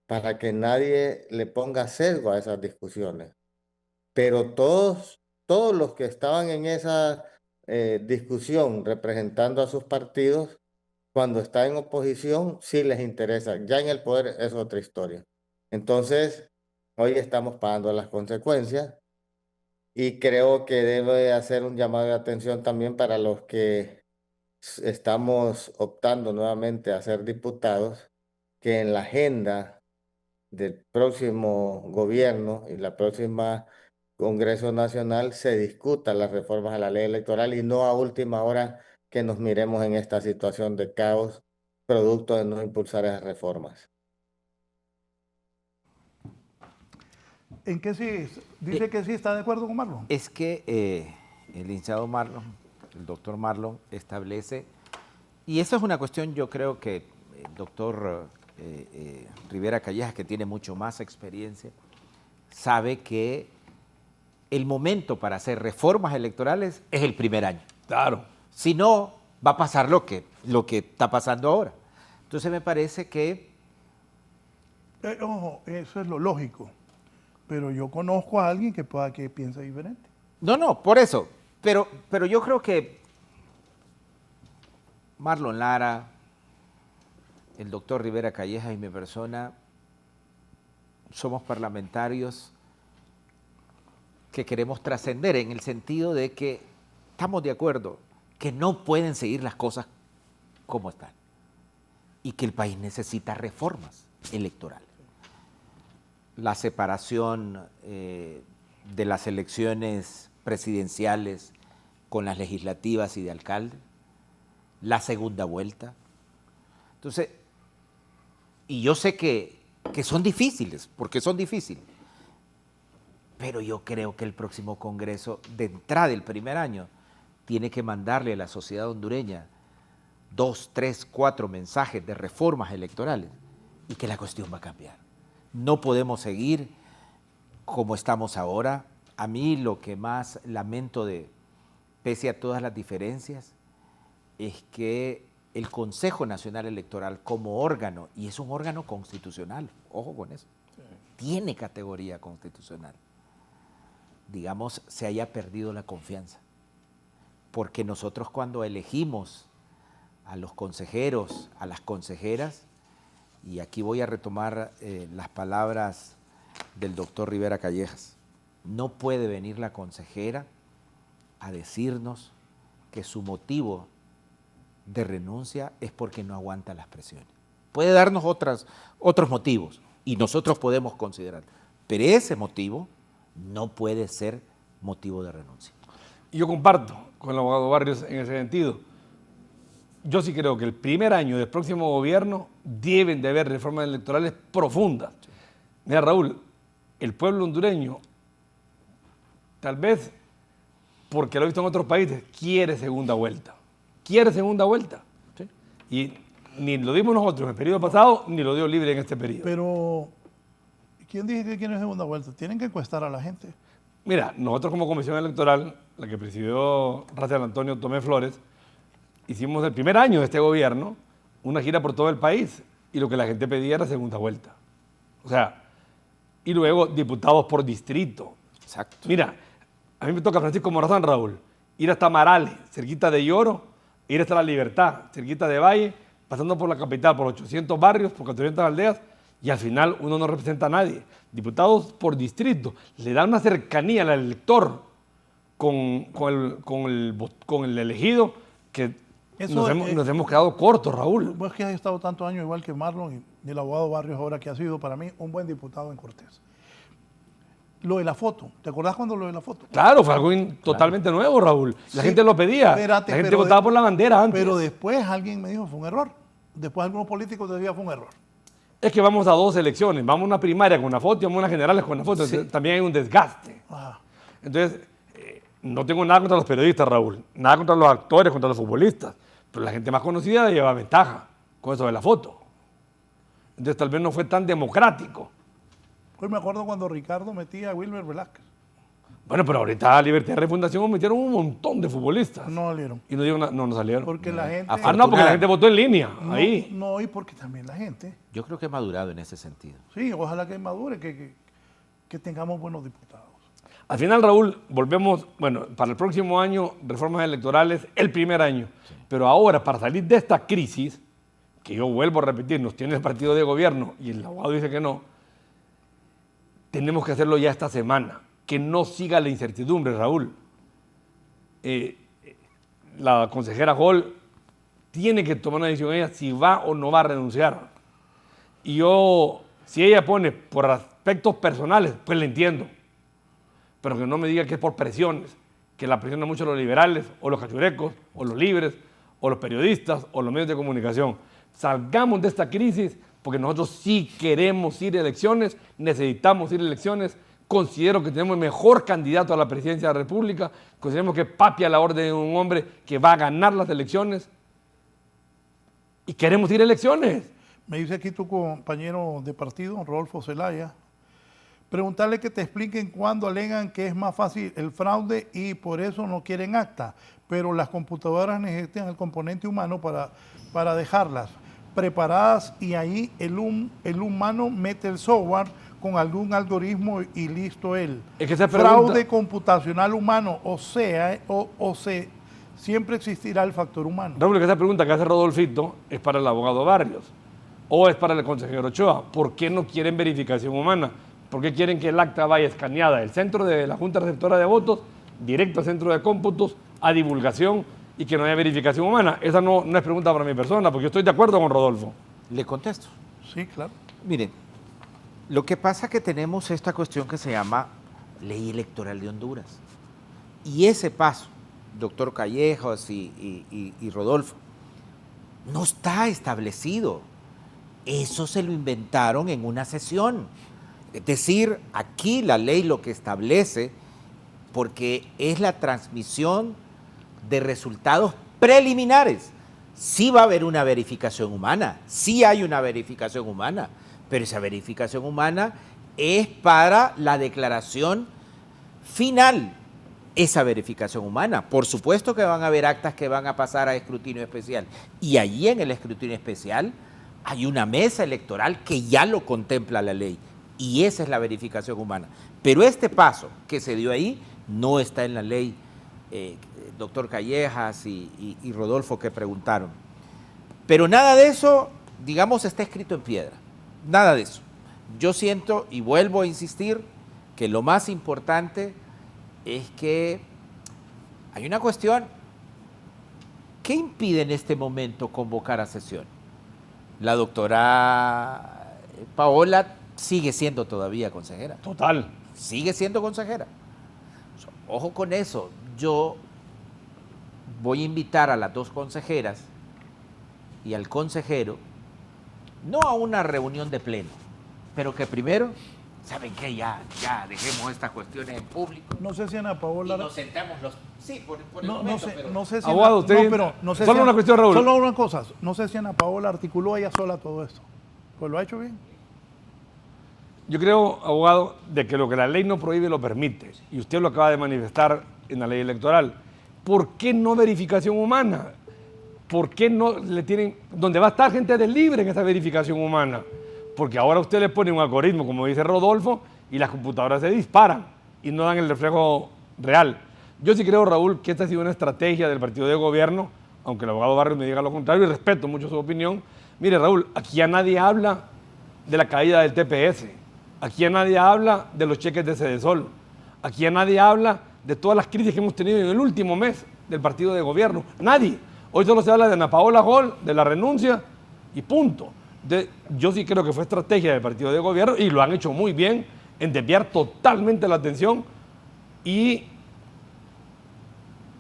F: para que nadie le ponga sesgo a esas discusiones. Pero todos los que estaban en esa discusión representando a sus partidos, cuando están en oposición, sí les interesa. Ya en el poder es otra historia. Entonces, Hoy estamos pagando las consecuencias y creo que debe hacer un llamado de atención también para los que estamos optando nuevamente a ser diputados, que en la agenda del próximo gobierno y la próxima Congreso Nacional se discuta las reformas a la ley electoral y no a última hora que nos miremos en esta situación de caos producto de no impulsar esas reformas.
C: ¿En qué sí? Dice que sí está de acuerdo con Marlon.
D: Es que el licenciado Marlon, el doctor Marlon, establece, y eso es una cuestión, yo creo que el doctor Rivera Callejas, que tiene mucho más experiencia, sabe que el momento para hacer reformas electorales es el primer año.
E: Claro.
D: Si no, va a pasar lo que está pasando ahora. Entonces me parece que...
C: Ojo, eso es lo lógico. Pero yo conozco a alguien que piense diferente.
D: No, por eso. Pero yo creo que Marlon Lara, el doctor Rivera Callejas y mi persona somos parlamentarios que queremos trascender en el sentido de que estamos de acuerdo que no pueden seguir las cosas como están y que el país necesita reformas electorales. La separación de las elecciones presidenciales con las legislativas y de alcalde, la segunda vuelta. Entonces, y yo sé que son difíciles, porque son difíciles, pero yo creo que el próximo Congreso, de entrada del primer año, tiene que mandarle a la sociedad hondureña 2, 3, 4 mensajes de reformas electorales y que la cuestión va a cambiar. No podemos seguir como estamos ahora. A mí lo que más lamento, pese a todas las diferencias, es que el Consejo Nacional Electoral como órgano, y es un órgano constitucional, ojo con eso, tiene categoría constitucional, digamos, se haya perdido la confianza. Porque nosotros cuando elegimos a los consejeros, a las consejeras, y aquí voy a retomar las palabras del doctor Rivera Callejas, no puede venir la consejera a decirnos que su motivo de renuncia es porque no aguanta las presiones. Puede darnos otros motivos y nosotros podemos considerar, pero ese motivo no puede ser motivo de renuncia.
E: Y yo comparto con el abogado Barrios en ese sentido. Yo sí creo que el primer año del próximo gobierno deben de haber reformas electorales profundas. Sí. Mira, Raúl, el pueblo hondureño, tal vez porque lo he visto en otros países, quiere segunda vuelta. Quiere segunda vuelta. ¿Sí? Y ni lo dimos nosotros en el periodo pasado, ni lo dio Libre en este periodo.
C: Pero, ¿quién dice que quiere segunda vuelta? Tienen que encuestar a la gente.
E: Mira, nosotros como comisión electoral, la que presidió Rafael Antonio Tomé Flores, hicimos el primer año de este gobierno una gira por todo el país y lo que la gente pedía era segunda vuelta. O sea, y luego diputados por distrito.
D: Exacto.
E: Mira, a mí me toca Francisco Morazán, Raúl, ir hasta Marales, cerquita de Lloro, ir hasta La Libertad, cerquita de Valle, pasando por la capital, por 800 barrios, por 400 aldeas, y al final uno no representa a nadie. Diputados por distrito, le dan una cercanía al elector con el elegido que nos hemos quedado cortos, Raúl.
C: Vos que has estado tantos años igual que Marlon y el abogado Barrios ahora, que ha sido para mí un buen diputado en Cortés. Lo de la foto, ¿te acordás cuando lo de la foto?
E: Claro, fue algo totalmente nuevo, Raúl. La gente lo pedía. La gente votaba por la bandera antes.
C: Pero después alguien me dijo, fue un error. Después algunos políticos decían, fue un error.
E: Es que vamos a 2 elecciones. Vamos a una primaria con una foto y vamos a unas generales con una foto. Sí. También hay un desgaste. Ajá. Entonces, no tengo nada contra los periodistas, Raúl. Nada contra los actores, contra los futbolistas. Pero la gente más conocida lleva ventaja con eso de la foto. Entonces, tal vez no fue tan democrático.
C: Pues me acuerdo cuando Ricardo metía a Wilmer Velázquez.
E: Bueno, pero ahorita a Libertad y Refundación metieron un montón de futbolistas.
C: No salieron.
E: Y no salieron.
C: Porque la gente...
E: no, porque la gente votó en línea, ahí.
C: No, y porque también la gente...
D: Yo creo que ha madurado en ese sentido.
C: Sí, ojalá que madure, que tengamos buenos diputados.
E: Al final, Raúl, volvemos, bueno, para el próximo año, reformas electorales, el primer año. Sí. Pero ahora, para salir de esta crisis, que yo vuelvo a repetir, nos tiene el partido de gobierno y el abogado dice que no, tenemos que hacerlo ya esta semana, que no siga la incertidumbre, Raúl. La consejera Hall tiene que tomar una decisión ella si va o no va a renunciar. Y yo, si ella pone por aspectos personales, pues le entiendo. Pero que no me diga que es por presiones, que la presionan mucho los liberales, o los cachurecos, o los libres, o los periodistas, o los medios de comunicación. Salgamos de esta crisis, porque nosotros sí queremos ir a elecciones, necesitamos ir a elecciones. Considero que tenemos el mejor candidato a la presidencia de la República. Consideramos que Papi a la orden de un hombre que va a ganar las elecciones. Y queremos ir a elecciones.
C: Me dice aquí tu compañero de partido, Rodolfo Zelaya, preguntarle que te expliquen cuándo alegan que es más fácil el fraude y por eso no quieren acta, pero las computadoras necesitan el componente humano para dejarlas preparadas y ahí el humano mete el software con algún algoritmo y listo él.
E: Es que esa
C: fraude computacional humano, siempre existirá el factor humano.
E: Raúl, que esa pregunta que hace Rodolfito es para el abogado Barrios o es para el consejero Ochoa. ¿Por qué no quieren verificación humana? ¿Por qué quieren que el acta vaya escaneada del centro de la Junta Receptora de Votos, directo al centro de cómputos, a divulgación y que no haya verificación humana? Esa no es pregunta para mi persona, porque yo estoy de acuerdo con Rodolfo.
D: Le contesto.
C: Sí, claro.
D: Miren, lo que pasa es que tenemos esta cuestión que se llama Ley Electoral de Honduras. Y ese paso, doctor Callejas y Rodolfo, no está establecido. Eso se lo inventaron en una sesión. Es decir, aquí la ley lo que establece, porque es la transmisión de resultados preliminares. Sí va a haber una verificación humana, sí hay una verificación humana, pero esa verificación humana es para la declaración final. Esa verificación humana. Por supuesto que van a haber actas que van a pasar a escrutinio especial. Y allí en el escrutinio especial hay una mesa electoral que ya lo contempla la ley. Y esa es la verificación humana. Pero este paso que se dio ahí no está en la ley, doctor Callejas y Rodolfo que preguntaron. Pero nada de eso, digamos, está escrito en piedra. Nada de eso. Yo siento y vuelvo a insistir que lo más importante es que hay una cuestión. ¿Qué impide en este momento convocar a sesión? La doctora Paola sigue siendo todavía consejera.
E: Total.
D: Sigue siendo consejera. Ojo con eso. Yo voy a invitar a las dos consejeras y al consejero, no a una reunión de pleno, pero que primero, ¿saben qué? Ya dejemos estas cuestiones en público.
C: No sé si Ana Paola...
D: Y nos sentamos los... Sí, por el
C: no,
D: momento,
C: no sé,
D: pero...
C: no sé si...
E: Abogado, usted...
C: No, pero no sé
E: solo
C: si
E: una cuestión, Raúl.
C: Solo una cosa. No sé si Ana Paola articuló ella sola todo esto. Pues lo ha hecho bien.
E: Yo creo, abogado, de que lo que la ley no prohíbe lo permite. Y usted lo acaba de manifestar en la ley electoral. ¿Por qué no verificación humana? ¿Por qué no le tienen... donde va a estar gente del libre en esa verificación humana? Porque ahora usted le pone un algoritmo, como dice Rodolfo, y las computadoras se disparan y no dan el reflejo real. Yo sí creo, Raúl, que esta ha sido una estrategia del partido de gobierno, aunque el abogado Barrios me diga lo contrario, y respeto mucho su opinión. Mire, Raúl, aquí ya nadie habla de la caída del TPS. Aquí ya nadie habla de los cheques de Sedesol. Aquí ya nadie habla de todas las crisis que hemos tenido en el último mes del partido de gobierno. Nadie. Hoy solo se habla de Ana Paola Hall, de la renuncia y punto. Yo sí creo que fue estrategia del partido de gobierno y lo han hecho muy bien en desviar totalmente la atención y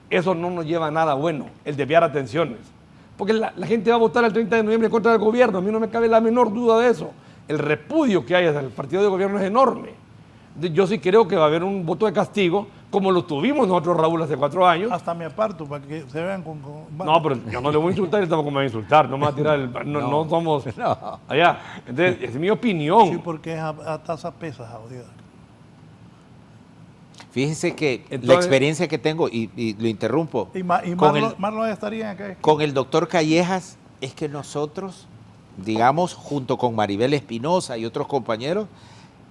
E: eso no nos lleva a nada bueno, el desviar atenciones. Porque la gente va a votar el 30 de noviembre en contra del gobierno, a mí no me cabe la menor duda de eso. El repudio que hay hacia el partido de gobierno es enorme. Yo sí creo que va a haber un voto de castigo, como lo tuvimos nosotros, Raúl, hace 4 años.
C: Hasta me aparto para que se vean con...
E: No, pero yo no le voy a insultar, él tampoco me va a insultar, no me va a tirar el... No somos...
D: No.
E: Allá. Entonces, es mi opinión.
C: Sí, porque es a tasa pesas, jodida.
D: Fíjense que la experiencia que tengo, y lo interrumpo,
C: Y Marlon estaría acá.
D: con el doctor Callejas, es que nosotros, digamos, junto con Maribel Espinosa y otros compañeros,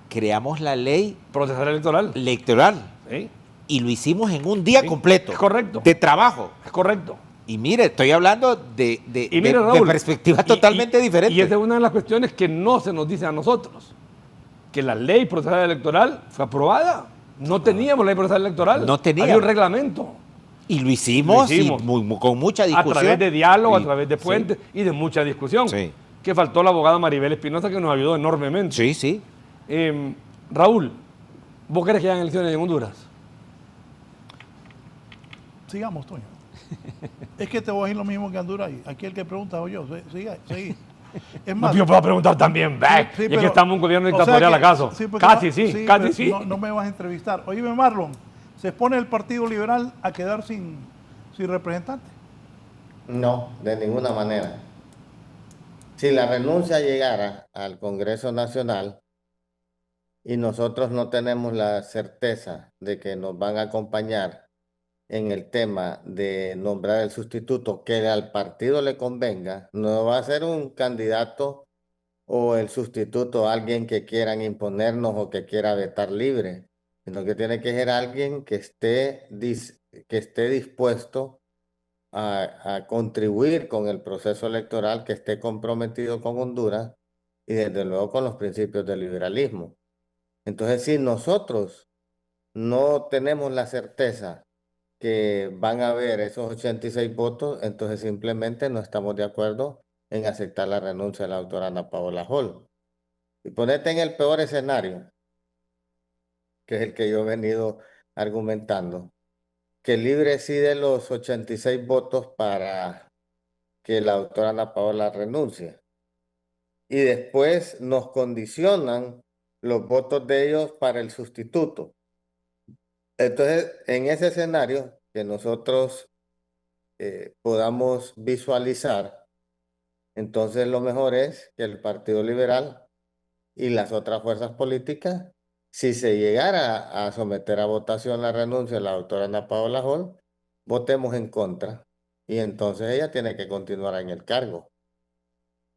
D: creamos la ley
E: Procesal electoral.
D: ¿Sí? Y lo hicimos en un día completo.
E: Es correcto.
D: De trabajo.
E: Es correcto.
D: Y mire, estoy hablando de
E: Raúl,
D: perspectivas totalmente diferentes.
E: Y esa es una de las cuestiones que no se nos dice a nosotros. que la ley procesal electoral fue aprobada. No teníamos ley procesal electoral.
D: No teníamos.
E: Había un reglamento.
D: Y lo hicimos, y con mucha discusión.
E: A través de diálogo, a través de puentes y de mucha discusión.
D: Sí.
E: Que faltó la abogada Maribel Espinosa, que nos ayudó enormemente.
D: Sí, sí.
E: Raúl, ¿vos querés que hayan elecciones en Honduras?
C: Sigamos, Toño. Es que te voy a decir lo mismo que Honduras. Aquí el que pregunta soy yo. Sigue. Es más,
E: No, yo puedo preguntar también,
C: sí,
E: y es que estamos en un gobierno dictatorial, ¿acaso?
C: Casi
E: sí.
C: No me vas a entrevistar. Oíme, Marlon, ¿se expone el Partido Liberal a quedar sin representante?
F: No, de ninguna manera. Si la renuncia llegara al Congreso Nacional y nosotros no tenemos la certeza de que nos van a acompañar en el tema de nombrar el sustituto que al partido le convenga, no va a ser un candidato o el sustituto alguien que quieran imponernos o que quiera vetar libre, sino que tiene que ser alguien que esté dispuesto a contribuir con el proceso electoral, que esté comprometido con Honduras y desde luego con los principios del liberalismo. Entonces, si nosotros no tenemos la certeza que van a haber esos 86 votos, entonces simplemente no estamos de acuerdo en aceptar la renuncia de la doctora Ana Paola Hall. Y ponete en el peor escenario, que es el que yo he venido argumentando, que Libre sí de los 86 votos para que la doctora Ana Paola renuncie. Y después nos condicionan los votos de ellos para el sustituto. Entonces, en ese escenario que nosotros podamos visualizar, entonces lo mejor es que el Partido Liberal y las otras fuerzas políticas, si se llegara a someter a votación la renuncia de la doctora Ana Paola Hall, votemos en contra y entonces ella tiene que continuar en el cargo.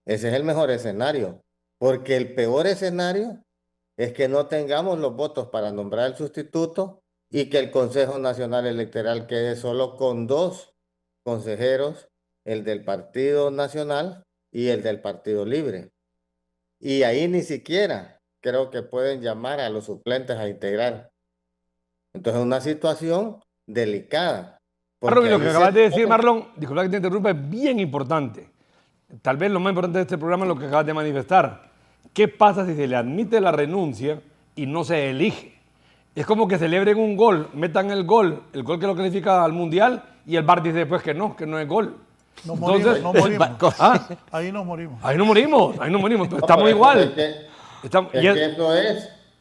F: Ese es el mejor escenario, porque el peor escenario es que no tengamos los votos para nombrar el sustituto y que el Consejo Nacional Electoral quede solo con 2 consejeros, el del Partido Nacional y el del Partido Libre. Y ahí ni siquiera creo que pueden llamar a los suplentes a integrar. Entonces es una situación delicada.
E: Marlon, lo que acabas de decir, Marlon, disculpa que te interrumpa, es bien importante. Tal vez lo más importante de este programa es lo que acabas de manifestar. ¿Qué pasa si se le admite la renuncia y no se elige? Es como que celebren un gol, metan el gol que lo clasifica al Mundial, y el VAR dice después que no es gol.
C: Nos morimos.
E: ¿Ah?
C: Ahí nos morimos.
E: Ahí no morimos, estamos igual.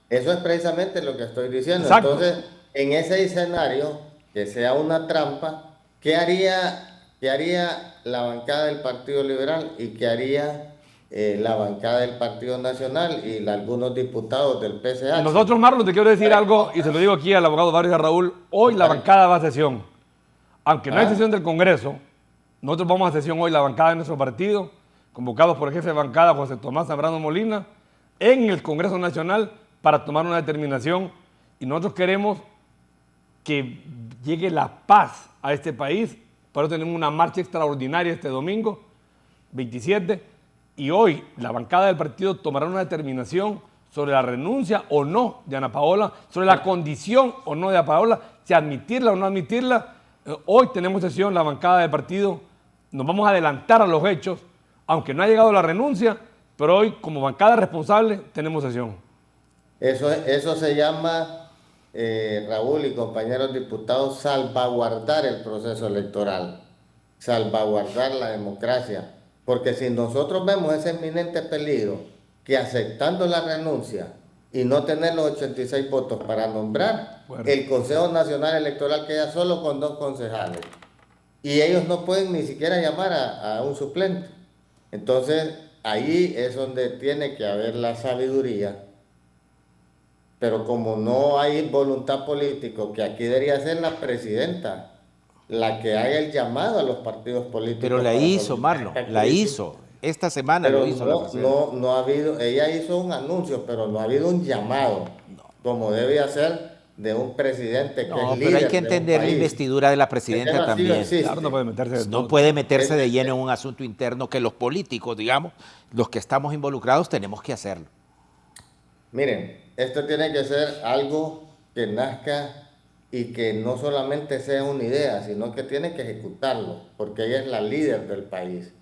F: Eso es precisamente lo que estoy diciendo.
E: Exacto.
F: Entonces, en ese escenario, que sea una trampa, ¿qué haría la bancada del Partido Liberal y qué haría la bancada del Partido Nacional y algunos diputados del PSH?
E: Nosotros, Marlon, te quiero decir algo, y se lo digo aquí al abogado Barrios y a Raúl. Hoy la bancada va a sesión. Aunque no hay sesión del Congreso, nosotros vamos a sesión hoy, la bancada de nuestro partido, convocados por el jefe de bancada, José Tomás Zambrano Molina, en el Congreso Nacional para tomar una determinación. Y nosotros queremos que llegue la paz a este país. Por eso tenemos una marcha extraordinaria este domingo, 27. Y hoy la bancada del partido tomará una determinación sobre la renuncia o no de Ana Paola, sobre la condición o no de Ana Paola, si admitirla o no admitirla. Hoy tenemos sesión, la bancada del partido, nos vamos a adelantar a los hechos, aunque no ha llegado la renuncia, pero hoy como bancada responsable tenemos sesión.
F: Eso se llama, Raúl y compañeros diputados, salvaguardar el proceso electoral, salvaguardar la democracia. Porque si nosotros vemos ese inminente peligro que aceptando la renuncia y no tener los 86 votos para nombrar, el Consejo Nacional Electoral queda solo con 2 concejales. Y ellos no pueden ni siquiera llamar a un suplente. Entonces, ahí es donde tiene que haber la sabiduría. Pero como no hay voluntad política, que aquí debería ser la presidenta la que haga el llamado a los partidos políticos.
D: Pero la hizo, Marlon, la hizo. Esta semana
F: pero
D: lo hizo la presidenta.
F: No ha habido, ella hizo un anuncio, pero no ha habido un llamado, como debe hacer de un presidente que es líder.
D: Pero hay que entender la investidura de la presidenta también.
E: Claro,
D: no puede meterse de lleno en un asunto interno que los políticos, digamos, los que estamos involucrados, tenemos que hacerlo.
F: Miren, esto tiene que ser algo que nazca y que no solamente sea una idea, sino que tiene que ejecutarlo, porque ella es la líder del país.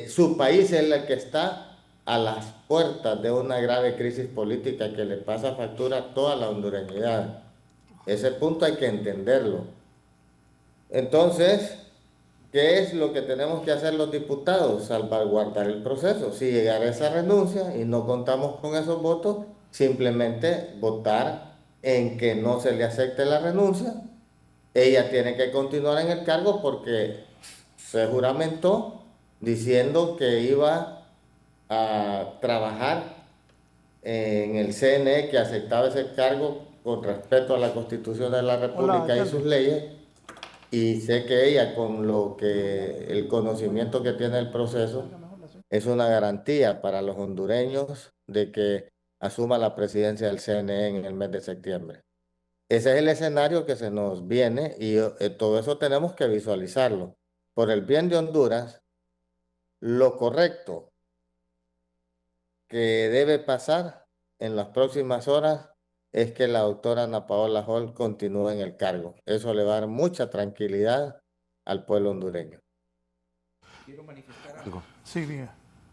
F: Su país es el que está a las puertas de una grave crisis política que le pasa factura a toda la hondureñidad. Ese punto hay que entenderlo. Entonces, ¿qué es lo que tenemos que hacer los diputados? Salvaguardar el proceso. Si llegara esa renuncia y no contamos con esos votos, simplemente votar en que no se le acepte la renuncia. Ella tiene que continuar en el cargo porque se juramentó diciendo que iba a trabajar en el CNE, que aceptaba ese cargo con respeto a la Constitución de la República y sus leyes. Y sé que ella, con el conocimiento que tiene el proceso, es una garantía para los hondureños de que asuma la presidencia del CNE en el mes de septiembre. Ese es el escenario que se nos viene y todo eso tenemos que visualizarlo. Por el bien de Honduras, lo correcto que debe pasar en las próximas horas es que la doctora Ana Paola Hall continúe en el cargo. Eso le va a dar mucha tranquilidad al pueblo hondureño.
D: Quiero manifestar algo.
C: Sí, bien.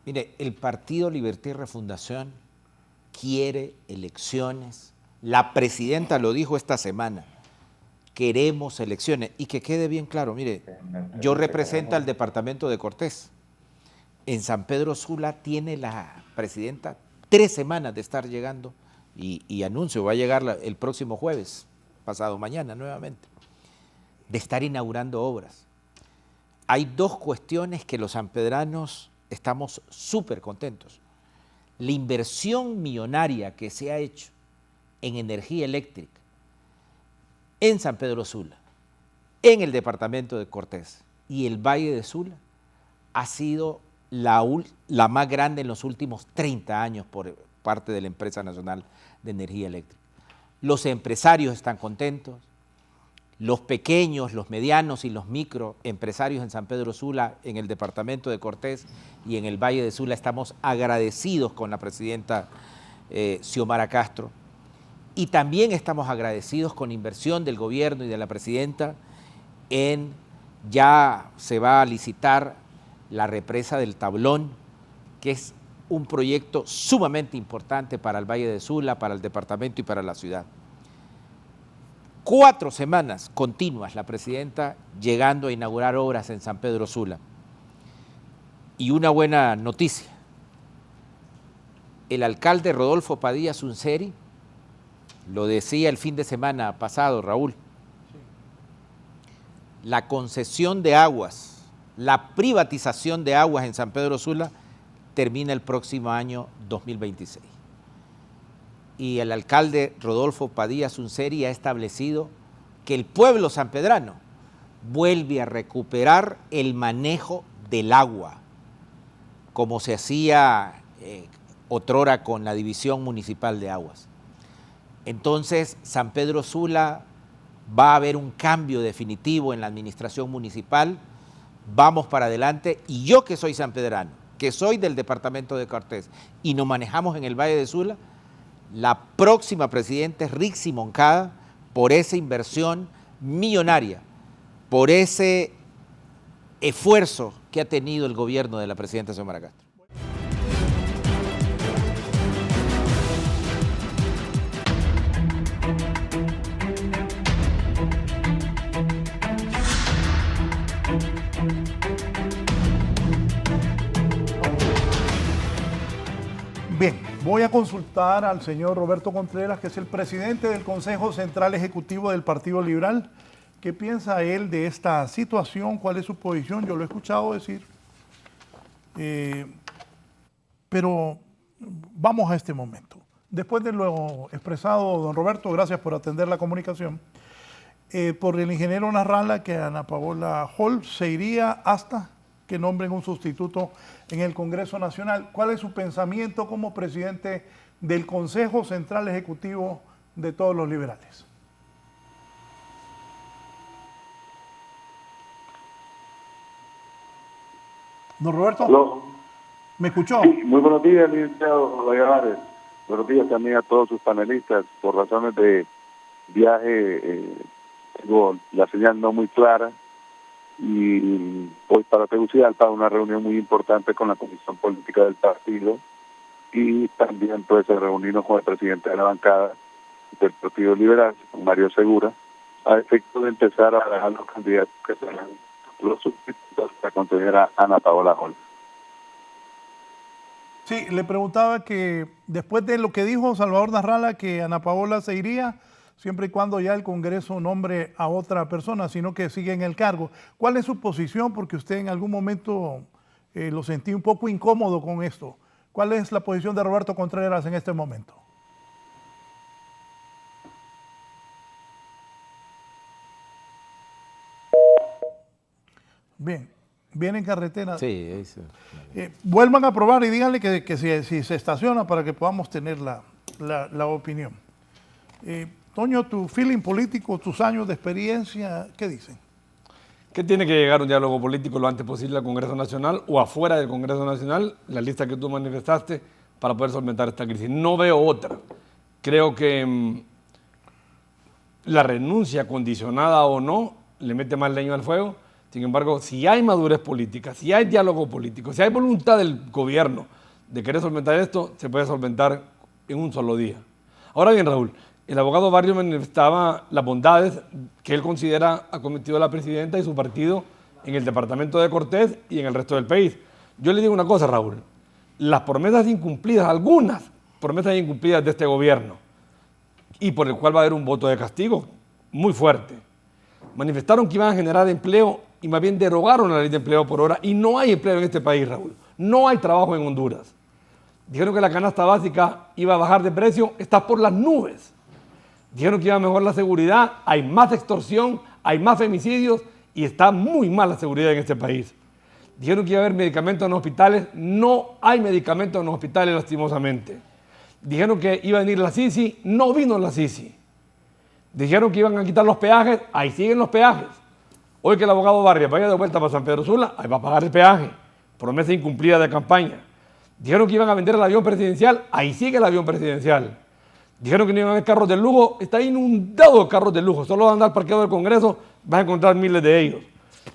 D: Mire, el Partido Libertad y Refundación quiere elecciones. La presidenta lo dijo esta semana. Queremos elecciones. Y que quede bien claro, mire, yo represento al departamento de Cortés. En San Pedro Sula tiene la presidenta 3 semanas de estar llegando y anuncio, va a llegar el próximo jueves, pasado mañana nuevamente, de estar inaugurando obras. Hay 2 cuestiones que los sanpedranos estamos súper contentos. La inversión millonaria que se ha hecho en energía eléctrica en San Pedro Sula, en el departamento de Cortés y el Valle de Sula ha sido la más grande en los últimos 30 años por parte de la Empresa Nacional de Energía Eléctrica. Los empresarios están contentos, los pequeños, los medianos y los microempresarios en San Pedro Sula, en el departamento de Cortés y en el Valle de Sula estamos agradecidos con la presidenta Xiomara Castro y también estamos agradecidos con la inversión del gobierno y de la presidenta ya se va a licitar la represa del Tablón, que es un proyecto sumamente importante para el Valle de Sula, para el departamento y para la ciudad. 4 semanas continuas la presidenta llegando a inaugurar obras en San Pedro Sula. Y una buena noticia, el alcalde Rodolfo Padilla Sunseri, lo decía el fin de semana pasado, Raúl, la concesión de aguas, la privatización de aguas en San Pedro Sula termina el próximo año 2026. Y el alcalde Rodolfo Padilla Sunseri ha establecido que el pueblo sanpedrano vuelve a recuperar el manejo del agua, como se hacía otrora con la División Municipal de Aguas. Entonces, San Pedro Sula va a haber un cambio definitivo en la administración municipal. Vamos para adelante y yo que soy sanpedrano, que soy del departamento de Cortés y nos manejamos en el Valle de Sula, la próxima presidenta es Rixi Moncada por esa inversión millonaria, por ese esfuerzo que ha tenido el gobierno de la presidenta Xiomara Castro.
C: Bien, voy a consultar al señor Roberto Contreras, que es el presidente del Consejo Central Ejecutivo del Partido Liberal. ¿Qué piensa él de esta situación? ¿Cuál es su posición? Yo lo he escuchado decir. Pero vamos a este momento. Después de lo expresado, don Roberto, gracias por atender la comunicación. Por el ingeniero narrala que Ana Paola Hall se iría hasta que nombren un sustituto en el Congreso Nacional. ¿Cuál es su pensamiento como presidente del Consejo Central Ejecutivo de todos los liberales? Don Roberto,
G: Hello.
C: ¿me escuchó?
G: Sí, muy buenos días, licenciado Valladares. Buenos días también a todos sus panelistas. Por razones de viaje, tengo la señal no muy clara y voy para Tegucigalpa, una reunión muy importante con la Comisión Política del partido y también pues reunirnos con el presidente de la bancada del Partido Liberal, Mario Segura, a efecto de empezar a barajar los candidatos que serán los sustitutos de la consejera Ana Paola Hall.
C: Sí, le preguntaba que después de lo que dijo Salvador Narrala, que Ana Paola se iría siempre y cuando ya el Congreso nombre a otra persona, sino que sigue en el cargo. ¿Cuál es su posición? Porque usted en algún momento lo sentí un poco incómodo con esto. ¿Cuál es la posición de Roberto Contreras en este momento? Bien. Viene en carretera.
D: Sí, eso.
C: Vuelvan a probar y díganle que si se estaciona para que podamos tener la opinión. Toño, tu feeling político, tus años de experiencia, ¿qué dicen?
E: Que tiene que llegar un diálogo político lo antes posible al Congreso Nacional o afuera del Congreso Nacional, la lista que tú manifestaste, para poder solventar esta crisis. No veo otra. Creo que la renuncia, condicionada o no, le mete más leña al fuego. Sin embargo, si hay madurez política, si hay diálogo político, si hay voluntad del gobierno de querer solventar esto, se puede solventar en un solo día. Ahora bien, Raúl, el abogado Barrios manifestaba las bondades que él considera ha cometido la presidenta y su partido en el departamento de Cortés y en el resto del país. Yo le digo una cosa, Raúl, las promesas incumplidas, algunas promesas incumplidas de este gobierno, y por el cual va a haber un voto de castigo muy fuerte, manifestaron que iban a generar empleo y más bien derogaron la ley de empleo por hora y no hay empleo en este país, Raúl. No hay trabajo en Honduras. Dijeron que la canasta básica iba a bajar de precio, está por las nubes. Dijeron que iba a mejorar la seguridad, hay más extorsión, hay más femicidios y está muy mal la seguridad en este país. Dijeron que iba a haber medicamentos en los hospitales, no hay medicamentos en los hospitales lastimosamente. Dijeron que iba a venir la Sisi, no vino la Sisi. Dijeron que iban a quitar los peajes, ahí siguen los peajes. Hoy que el abogado Barrios vaya de vuelta para San Pedro Sula, ahí va a pagar el peaje. Promesa incumplida de campaña. Dijeron que iban a vender el avión presidencial, ahí sigue el avión presidencial. Dijeron que no iban a haber carros de lujo, está inundado de carros de lujo. Solo van a andar al parqueo del Congreso, vas a encontrar miles de ellos.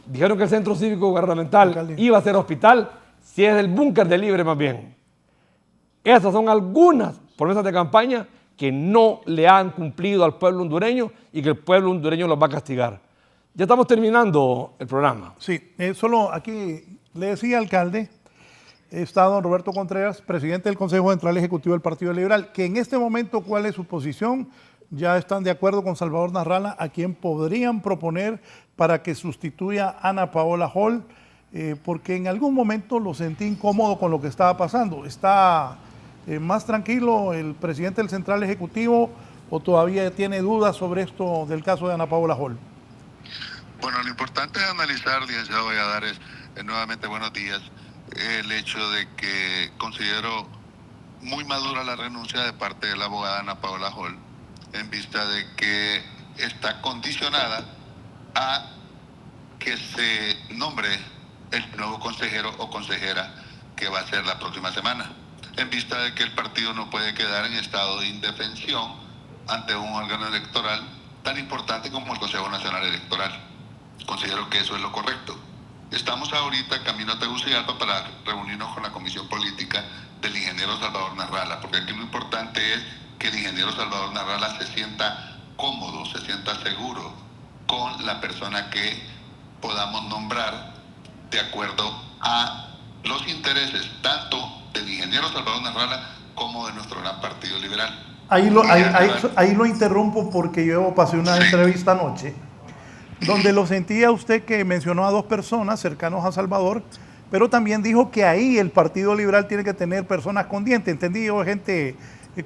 E: Dijeron que el centro cívico gubernamental iba a ser hospital, si es el búnker de Libre más bien. Esas son algunas promesas de campaña que no le han cumplido al pueblo hondureño y que el pueblo hondureño los va a castigar. Ya estamos terminando el programa.
C: Sí, solo aquí le decía, alcalde, está don Roberto Contreras, presidente del Consejo Central Ejecutivo del Partido Liberal, que en este momento, ¿cuál es su posición? Ya están de acuerdo con Salvador Narrala, a quien podrían proponer para que sustituya a Ana Paola Hall, porque en algún momento lo sentí incómodo con lo que estaba pasando. ¿Está más tranquilo el presidente del Central Ejecutivo o todavía tiene dudas sobre esto del caso de Ana Paola Hall?
H: Bueno, lo importante es analizar, licenciado Valladares, nuevamente buenos días, el hecho de que considero muy madura la renuncia de parte de la abogada Ana Paola Hall, en vista de que está condicionada a que se nombre el nuevo consejero o consejera que va a ser la próxima semana, en vista de que el partido no puede quedar en estado de indefensión ante un órgano electoral tan importante como el Consejo Nacional Electoral. Considero que eso es lo correcto. Estamos ahorita camino a Tegucigalpa para reunirnos con la Comisión Política del ingeniero Salvador Narrala, porque aquí lo importante es que el ingeniero Salvador Narrala se sienta cómodo, se sienta seguro con la persona que podamos nombrar de acuerdo a los intereses tanto del ingeniero Salvador Narrala como de nuestro gran Partido Liberal.
C: Ahí lo interrumpo porque yo pasé una entrevista anoche donde lo sentía usted que mencionó a dos personas cercanos a Salvador, pero también dijo que ahí el Partido Liberal tiene que tener personas con dientes, entendí yo, gente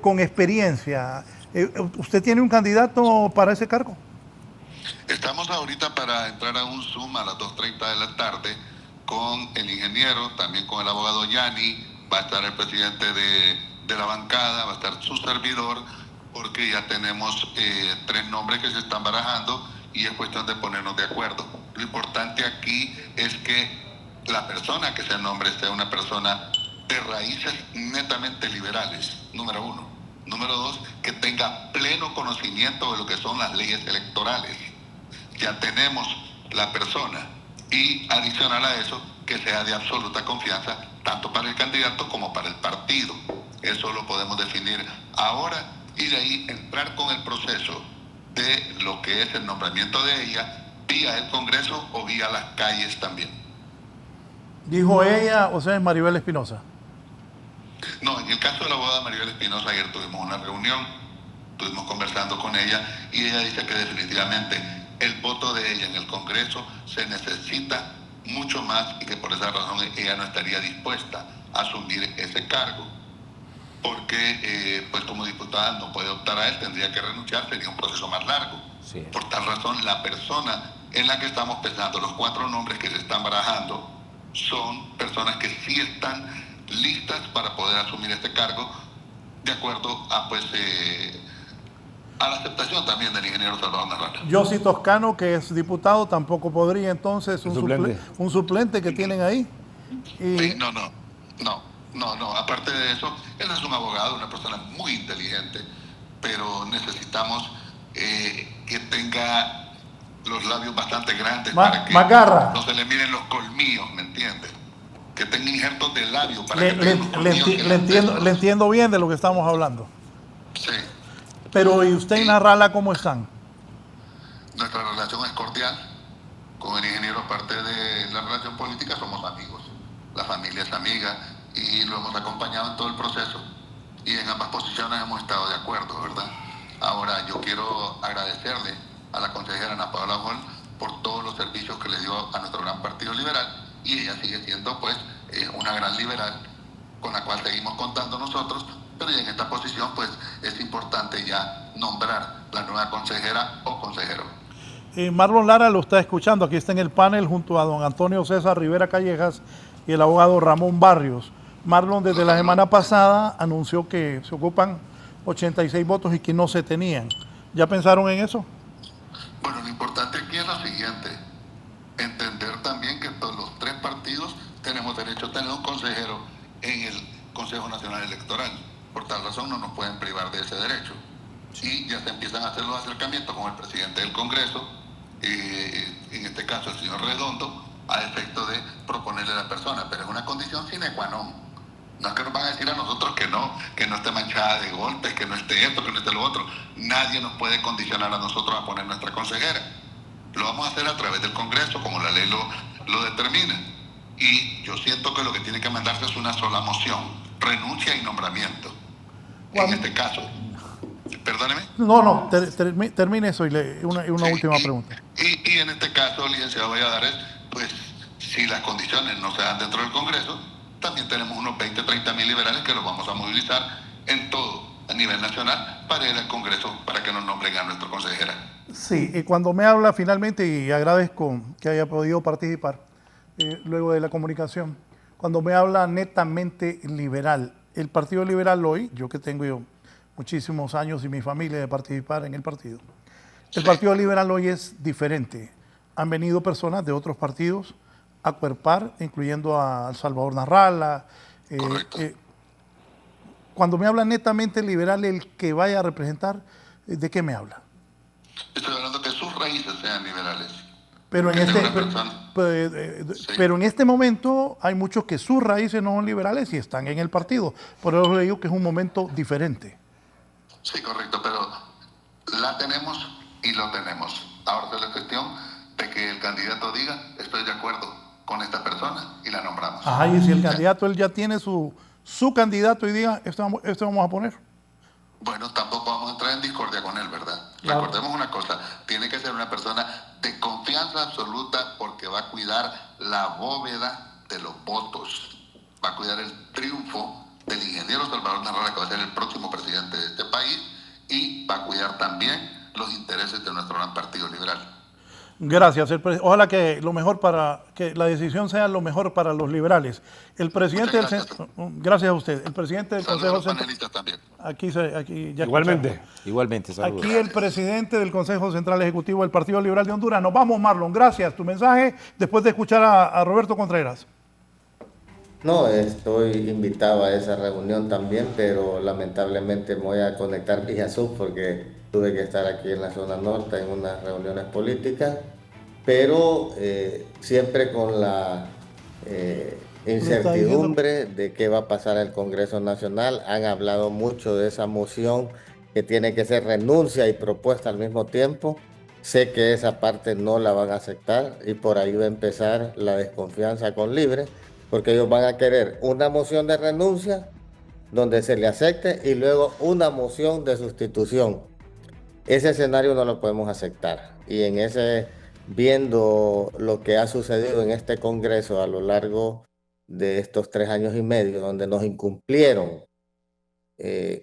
C: con experiencia. ¿Usted tiene un candidato para ese cargo?
H: Estamos ahorita para entrar a un Zoom a las 2:30 de la tarde con el ingeniero, también con el abogado Yani, va a estar el presidente de la bancada, va a estar su servidor, porque ya tenemos 3 nombres que se están barajando y es cuestión de ponernos de acuerdo. Lo importante aquí es que la persona que se nombre sea una persona de raíces netamente liberales, número uno. Número dos, que tenga pleno conocimiento de lo que son las leyes electorales. Ya tenemos la persona y adicional a eso, que sea de absoluta confianza tanto para el candidato como para el partido. Eso lo podemos definir ahora y de ahí entrar con el proceso de lo que es el nombramiento de ella vía el Congreso o vía las calles también.
C: Dijo ella, o sea, es Maribel Espinosa.
H: No, en el caso de la abogada Maribel Espinosa, ayer tuvimos una reunión, estuvimos conversando con ella y ella dice que definitivamente el voto de ella en el Congreso se necesita mucho más y que por esa razón ella no estaría dispuesta a asumir ese cargo porque pues como diputada no puede optar a él, tendría que renunciar, sería un proceso más largo. Sí. Por tal razón, la persona en la que estamos pensando, los 4 nombres que se están barajando, son personas que sí están listas para poder asumir este cargo de acuerdo a pues a la aceptación también del ingeniero Salvador Narrala.
C: Yossi Toscano, que es diputado, tampoco podría entonces un suplente que tienen ahí. Y...
H: Sí, no. Aparte de eso, él es un abogado, una persona muy inteligente, pero necesitamos que tenga los labios bastante grandes para que no se le miren los colmillos, ¿me entiendes? Que tenga injertos de labio para que tenga los colmillos.
C: Le entiendo bien de lo que estamos hablando.
H: Sí.
C: Pero ¿y usted y Narrala cómo están?
H: Nuestra relación es cordial. Con el ingeniero, aparte de la relación política, somos amigos. La familia es amiga y lo hemos acompañado en todo el proceso. Y en ambas posiciones hemos estado de acuerdo, ¿verdad? Ahora, yo quiero agradecerle a la consejera Ana Paola Hall por todos los servicios que le dio a nuestro gran partido liberal y ella sigue siendo, pues, una gran liberal con la cual seguimos contando nosotros. Pero en esta posición, pues, es importante ya nombrar la nueva consejera o consejero.
C: Marlon Lara lo está escuchando, aquí está en el panel junto a don Antonio César Rivera Callejas y el abogado Ramón Barrios. Marlon desde la semana pasada anunció que se ocupan 86 votos y que no se tenían. ¿Ya pensaron en eso?
H: Bueno, lo importante aquí es lo siguiente, entender también que todos los 3 partidos tenemos derecho a tener un consejero en el Consejo Nacional Electoral. Por tal razón no nos pueden privar de ese derecho. Y ya se empiezan a hacer los acercamientos con el presidente del Congreso, en este caso el señor Redondo, a efecto de proponerle a la persona, pero es una condición sine qua non. No es que nos van a decir a nosotros que no esté manchada de golpes, que no esté esto, que no esté lo otro. Nadie nos puede condicionar a nosotros a poner nuestra consejera. Lo vamos a hacer a través del Congreso, como la ley lo determina. Y yo siento que lo que tiene que mandarse es una sola moción, renuncia y nombramiento. En este caso, perdóneme.
C: No, termine eso y una última pregunta.
H: Y en este caso, licenciado Valladares, pues si las condiciones no se dan dentro del Congreso, también tenemos unos 20-30 mil liberales que los vamos a movilizar en todo, a nivel nacional, para ir al Congreso, para que nos nombren a nuestra consejera.
C: Sí, y cuando me habla finalmente, y agradezco que haya podido participar luego de la comunicación, cuando me habla netamente liberal, el Partido Liberal hoy, yo que tengo muchísimos años y mi familia de participar en el partido, el Partido Liberal hoy es diferente. Han venido personas de otros partidos a cuerpar, incluyendo a Salvador Narrala. Cuando me habla netamente liberal, el que vaya a representar, ¿de qué me habla?
H: Estoy hablando que sus raíces sean liberales.
C: Pero en este momento hay muchos que sus raíces no son liberales y están en el partido. Por eso le digo que es un momento diferente.
H: Sí, correcto, pero la tenemos y lo tenemos. Ahora es la cuestión de que el candidato diga, estoy de acuerdo con esta persona y la nombramos.
C: Ajá, y si el candidato, él ya tiene su candidato y diga, esto vamos a poner.
H: Bueno, tampoco vamos a entrar en discordia con él, ¿verdad? Claro. Recordemos una cosa, tiene que ser una persona de confianza absoluta porque va a cuidar la bóveda de los votos, va a cuidar el triunfo del ingeniero Salvador Narrala, que va a ser el próximo presidente de este país, y va a cuidar también los intereses de nuestro gran partido liberal.
C: Gracias. Ojalá que la decisión sea lo mejor para los liberales. El presidente gracias a usted. El presidente del Consejo Central.
H: También.
C: Aquí ya
D: Igualmente, saludos.
C: Aquí el presidente del Consejo Central Ejecutivo del Partido Liberal de Honduras. Nos vamos, Marlon. Gracias. Tu mensaje después de escuchar a Roberto Contreras.
F: No, estoy invitado a esa reunión también, pero lamentablemente me voy a conectar vía Zoom porque tuve que estar aquí en la zona norte en unas reuniones políticas, pero siempre con la incertidumbre de qué va a pasar en el Congreso Nacional. Han hablado mucho de esa moción que tiene que ser renuncia y propuesta al mismo tiempo. Sé que esa parte no la van a aceptar y por ahí va a empezar la desconfianza con Libre, porque ellos van a querer una moción de renuncia donde se le acepte y luego una moción de sustitución. Ese escenario no lo podemos aceptar. Y en ese, viendo lo que ha sucedido en este Congreso a lo largo de estos 3 años y medio, donde nos incumplieron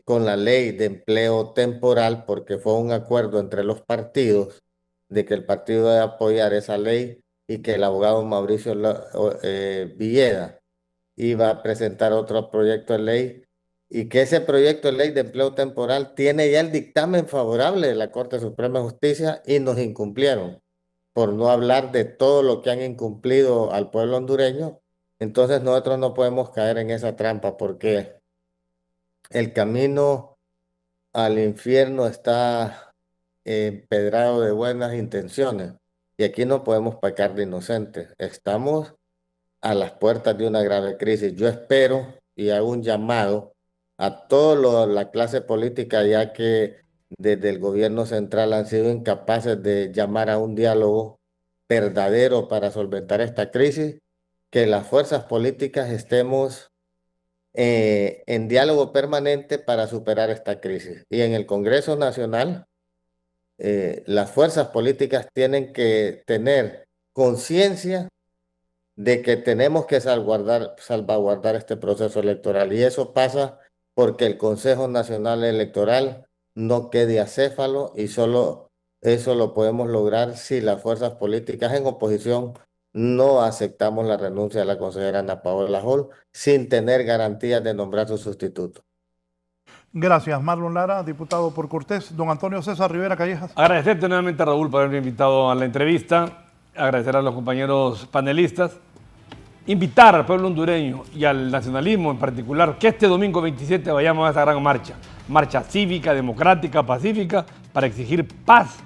F: con la ley de empleo temporal, porque fue un acuerdo entre los partidos de que el partido debe apoyar esa ley y que el abogado Mauricio Villeda iba a presentar otro proyecto de ley y que ese proyecto de ley de empleo temporal tiene ya el dictamen favorable de la Corte Suprema de Justicia y nos incumplieron, por no hablar de todo lo que han incumplido al pueblo hondureño. Entonces nosotros no podemos caer en esa trampa porque el camino al infierno está empedrado de buenas intenciones y aquí no podemos pecar de inocentes. Estamos a las puertas de una grave crisis. Yo espero y hago un llamado a toda la clase política, ya que desde el gobierno central han sido incapaces de llamar a un diálogo verdadero para solventar esta crisis, que las fuerzas políticas estemos en diálogo permanente para superar esta crisis. Y en el Congreso Nacional, las fuerzas políticas tienen que tener conciencia de que tenemos que salvaguardar este proceso electoral. Y eso pasa porque el Consejo Nacional Electoral no quede acéfalo y solo eso lo podemos lograr si las fuerzas políticas en oposición no aceptamos la renuncia de la consejera Ana Paola Hall sin tener garantías de nombrar su sustituto.
C: Gracias, Marlon Lara, diputado por Cortés. Don Antonio César Rivera Callejas.
E: Agradecerte nuevamente, Raúl, por haberme invitado a la entrevista. Agradecer a los compañeros panelistas. Invitar al pueblo hondureño y al nacionalismo en particular que este domingo 27 vayamos a esa gran marcha cívica, democrática, pacífica, para exigir paz,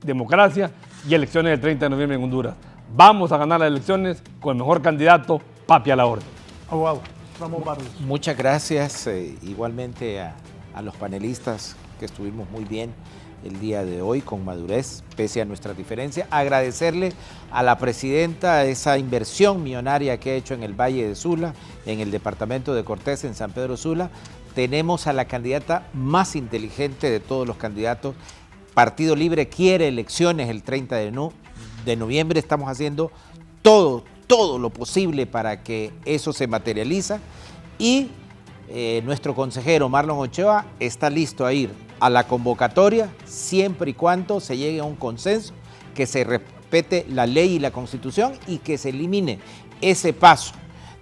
E: democracia y elecciones del 30 de noviembre en Honduras. Vamos a ganar las elecciones con el mejor candidato, papi a la orden.
C: Abogado Ramón Barrios.
D: Muchas gracias igualmente a los panelistas que estuvimos muy bien el día de hoy con madurez, pese a nuestras diferencias. Agradecerle a la presidenta esa inversión millonaria que ha hecho en el Valle de Sula, en el departamento de Cortés, en San Pedro Sula. Tenemos a la candidata más inteligente de todos los candidatos. Partido Libre quiere elecciones el 30 de noviembre. Estamos haciendo todo lo posible para que eso se materializa. Y nuestro consejero Marlon Ochoa está listo a ir a la convocatoria siempre y cuando se llegue a un consenso, que se respete la ley y la Constitución y que se elimine ese paso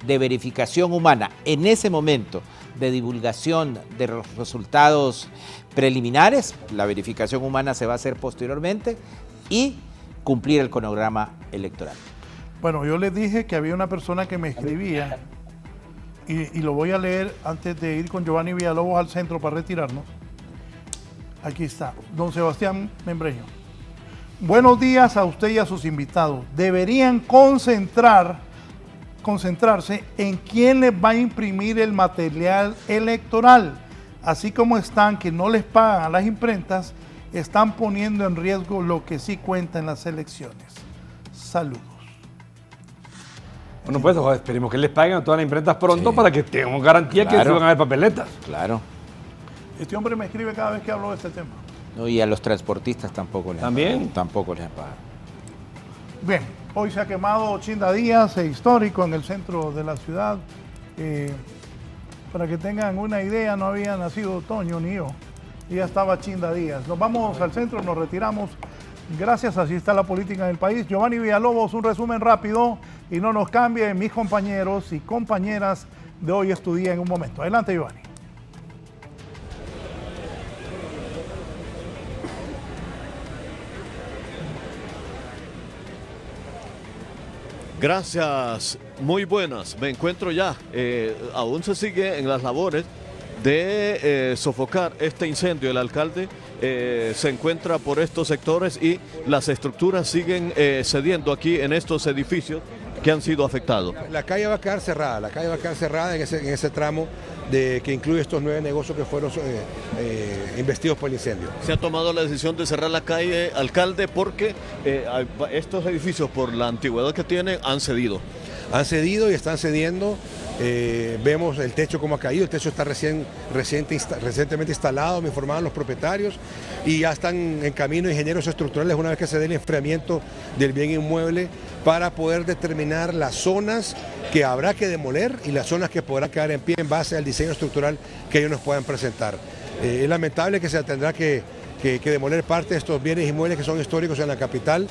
D: de verificación humana en ese momento de divulgación de los resultados preliminares. La verificación humana se va a hacer posteriormente y cumplir el cronograma electoral.
C: Bueno, yo les dije que había una persona que me escribía y lo voy a leer antes de ir con Giovanni Villalobos al centro para retirarnos. Aquí está, don Sebastián Membreño. Buenos días a usted y a sus invitados. Deberían concentrarse en quién les va a imprimir el material electoral. Así como están, que no les pagan a las imprentas, están poniendo en riesgo lo que sí cuenta en las elecciones. Saludos.
E: Bueno, pues esperemos que les paguen a todas las imprentas pronto, sí, para que tengamos garantía que se van a ver papeletas.
D: Claro.
C: Este hombre me escribe cada vez que hablo de este tema.
D: No, y a los transportistas tampoco les tampoco les pagan.
C: Bien, hoy se ha quemado Chinda Díaz, histórico en el centro de la ciudad. Para que tengan una idea, no había nacido Toño ni yo. Y ya estaba Chinda Díaz. Nos vamos al centro, nos retiramos. Gracias, así está la política en el país. Giovanni Villalobos, un resumen rápido y no nos cambien mis compañeros y compañeras de Hoy es tu Día en un momento. Adelante, Giovanni.
I: Gracias, muy buenas. Me encuentro ya, aún se sigue en las labores de sofocar este incendio. El alcalde se encuentra por estos sectores y las estructuras siguen cediendo aquí en estos edificios que han sido afectados.
J: La calle va a quedar cerrada, en ese tramo que incluye estos 9 negocios que fueron investidos por el incendio.
I: Se ha tomado la decisión de cerrar la calle, alcalde, porque estos edificios, por la antigüedad que tienen, han cedido.
J: Han cedido y están cediendo. Vemos el techo como ha caído, el techo está recientemente instalado, me informaban los propietarios, y ya están en camino ingenieros estructurales una vez que se dé el enfriamiento del bien inmueble para poder determinar las zonas que habrá que demoler y las zonas que podrán quedar en pie en base al diseño estructural que ellos nos puedan presentar. Es lamentable que se tendrá que demoler parte de estos bienes inmuebles que son históricos en la capital,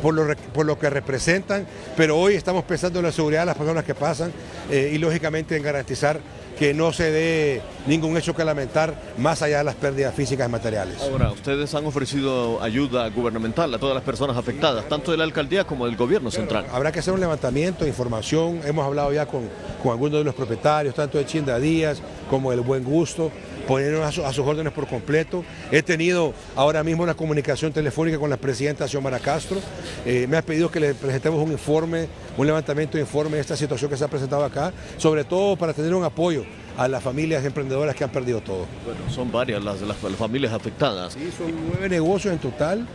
J: por lo que representan, pero hoy estamos pensando en la seguridad de las personas que pasan y lógicamente en garantizar que no se dé ningún hecho que lamentar más allá de las pérdidas físicas y materiales.
I: Ahora, ustedes han ofrecido ayuda gubernamental a todas las personas afectadas, tanto de la alcaldía como del gobierno central.
J: Habrá que hacer un levantamiento de información, hemos hablado ya con algunos de los propietarios, tanto de Chinda Díaz como del Buen Gusto, ponernos a sus órdenes por completo. He tenido ahora mismo una comunicación telefónica con la presidenta Xiomara Castro. Me ha pedido que le presentemos un informe, un levantamiento de informe de esta situación que se ha presentado acá, sobre todo para tener un apoyo a las familias emprendedoras que han perdido todo.
I: Bueno, son varias las familias afectadas.
J: Sí, son 9 negocios en total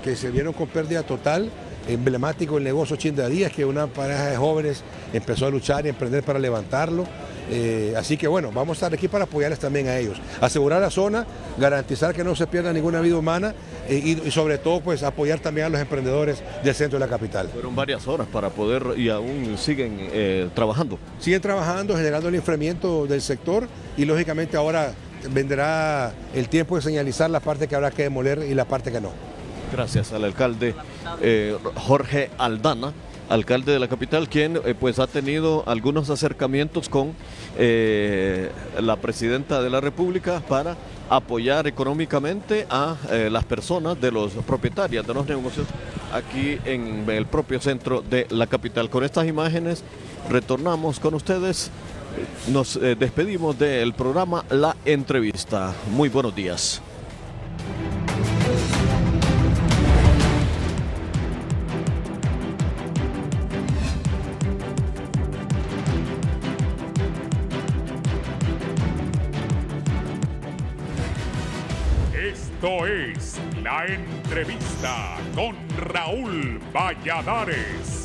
J: que se vieron con pérdida total. Emblemático el negocio Chinda Díaz, que una pareja de jóvenes empezó a luchar y emprender para levantarlo. Así que bueno, vamos a estar aquí para apoyarles también a ellos. Asegurar la zona, garantizar que no se pierda ninguna vida humana y sobre todo pues apoyar también a los emprendedores del centro de la capital.
I: Fueron varias horas para poder y aún siguen trabajando.
J: Siguen trabajando, generando el enfriamiento del sector y lógicamente ahora vendrá el tiempo de señalizar la parte que habrá que demoler y la parte que no.
I: Gracias al alcalde Jorge Aldana, alcalde de la capital, quien pues ha tenido algunos acercamientos con la presidenta de la República para apoyar económicamente a las personas de los propietarios de los negocios aquí en el propio centro de la capital. Con estas imágenes retornamos con ustedes, nos despedimos del programa La Entrevista. Muy buenos días.
A: Esto es La Entrevista con Raúl Valladares.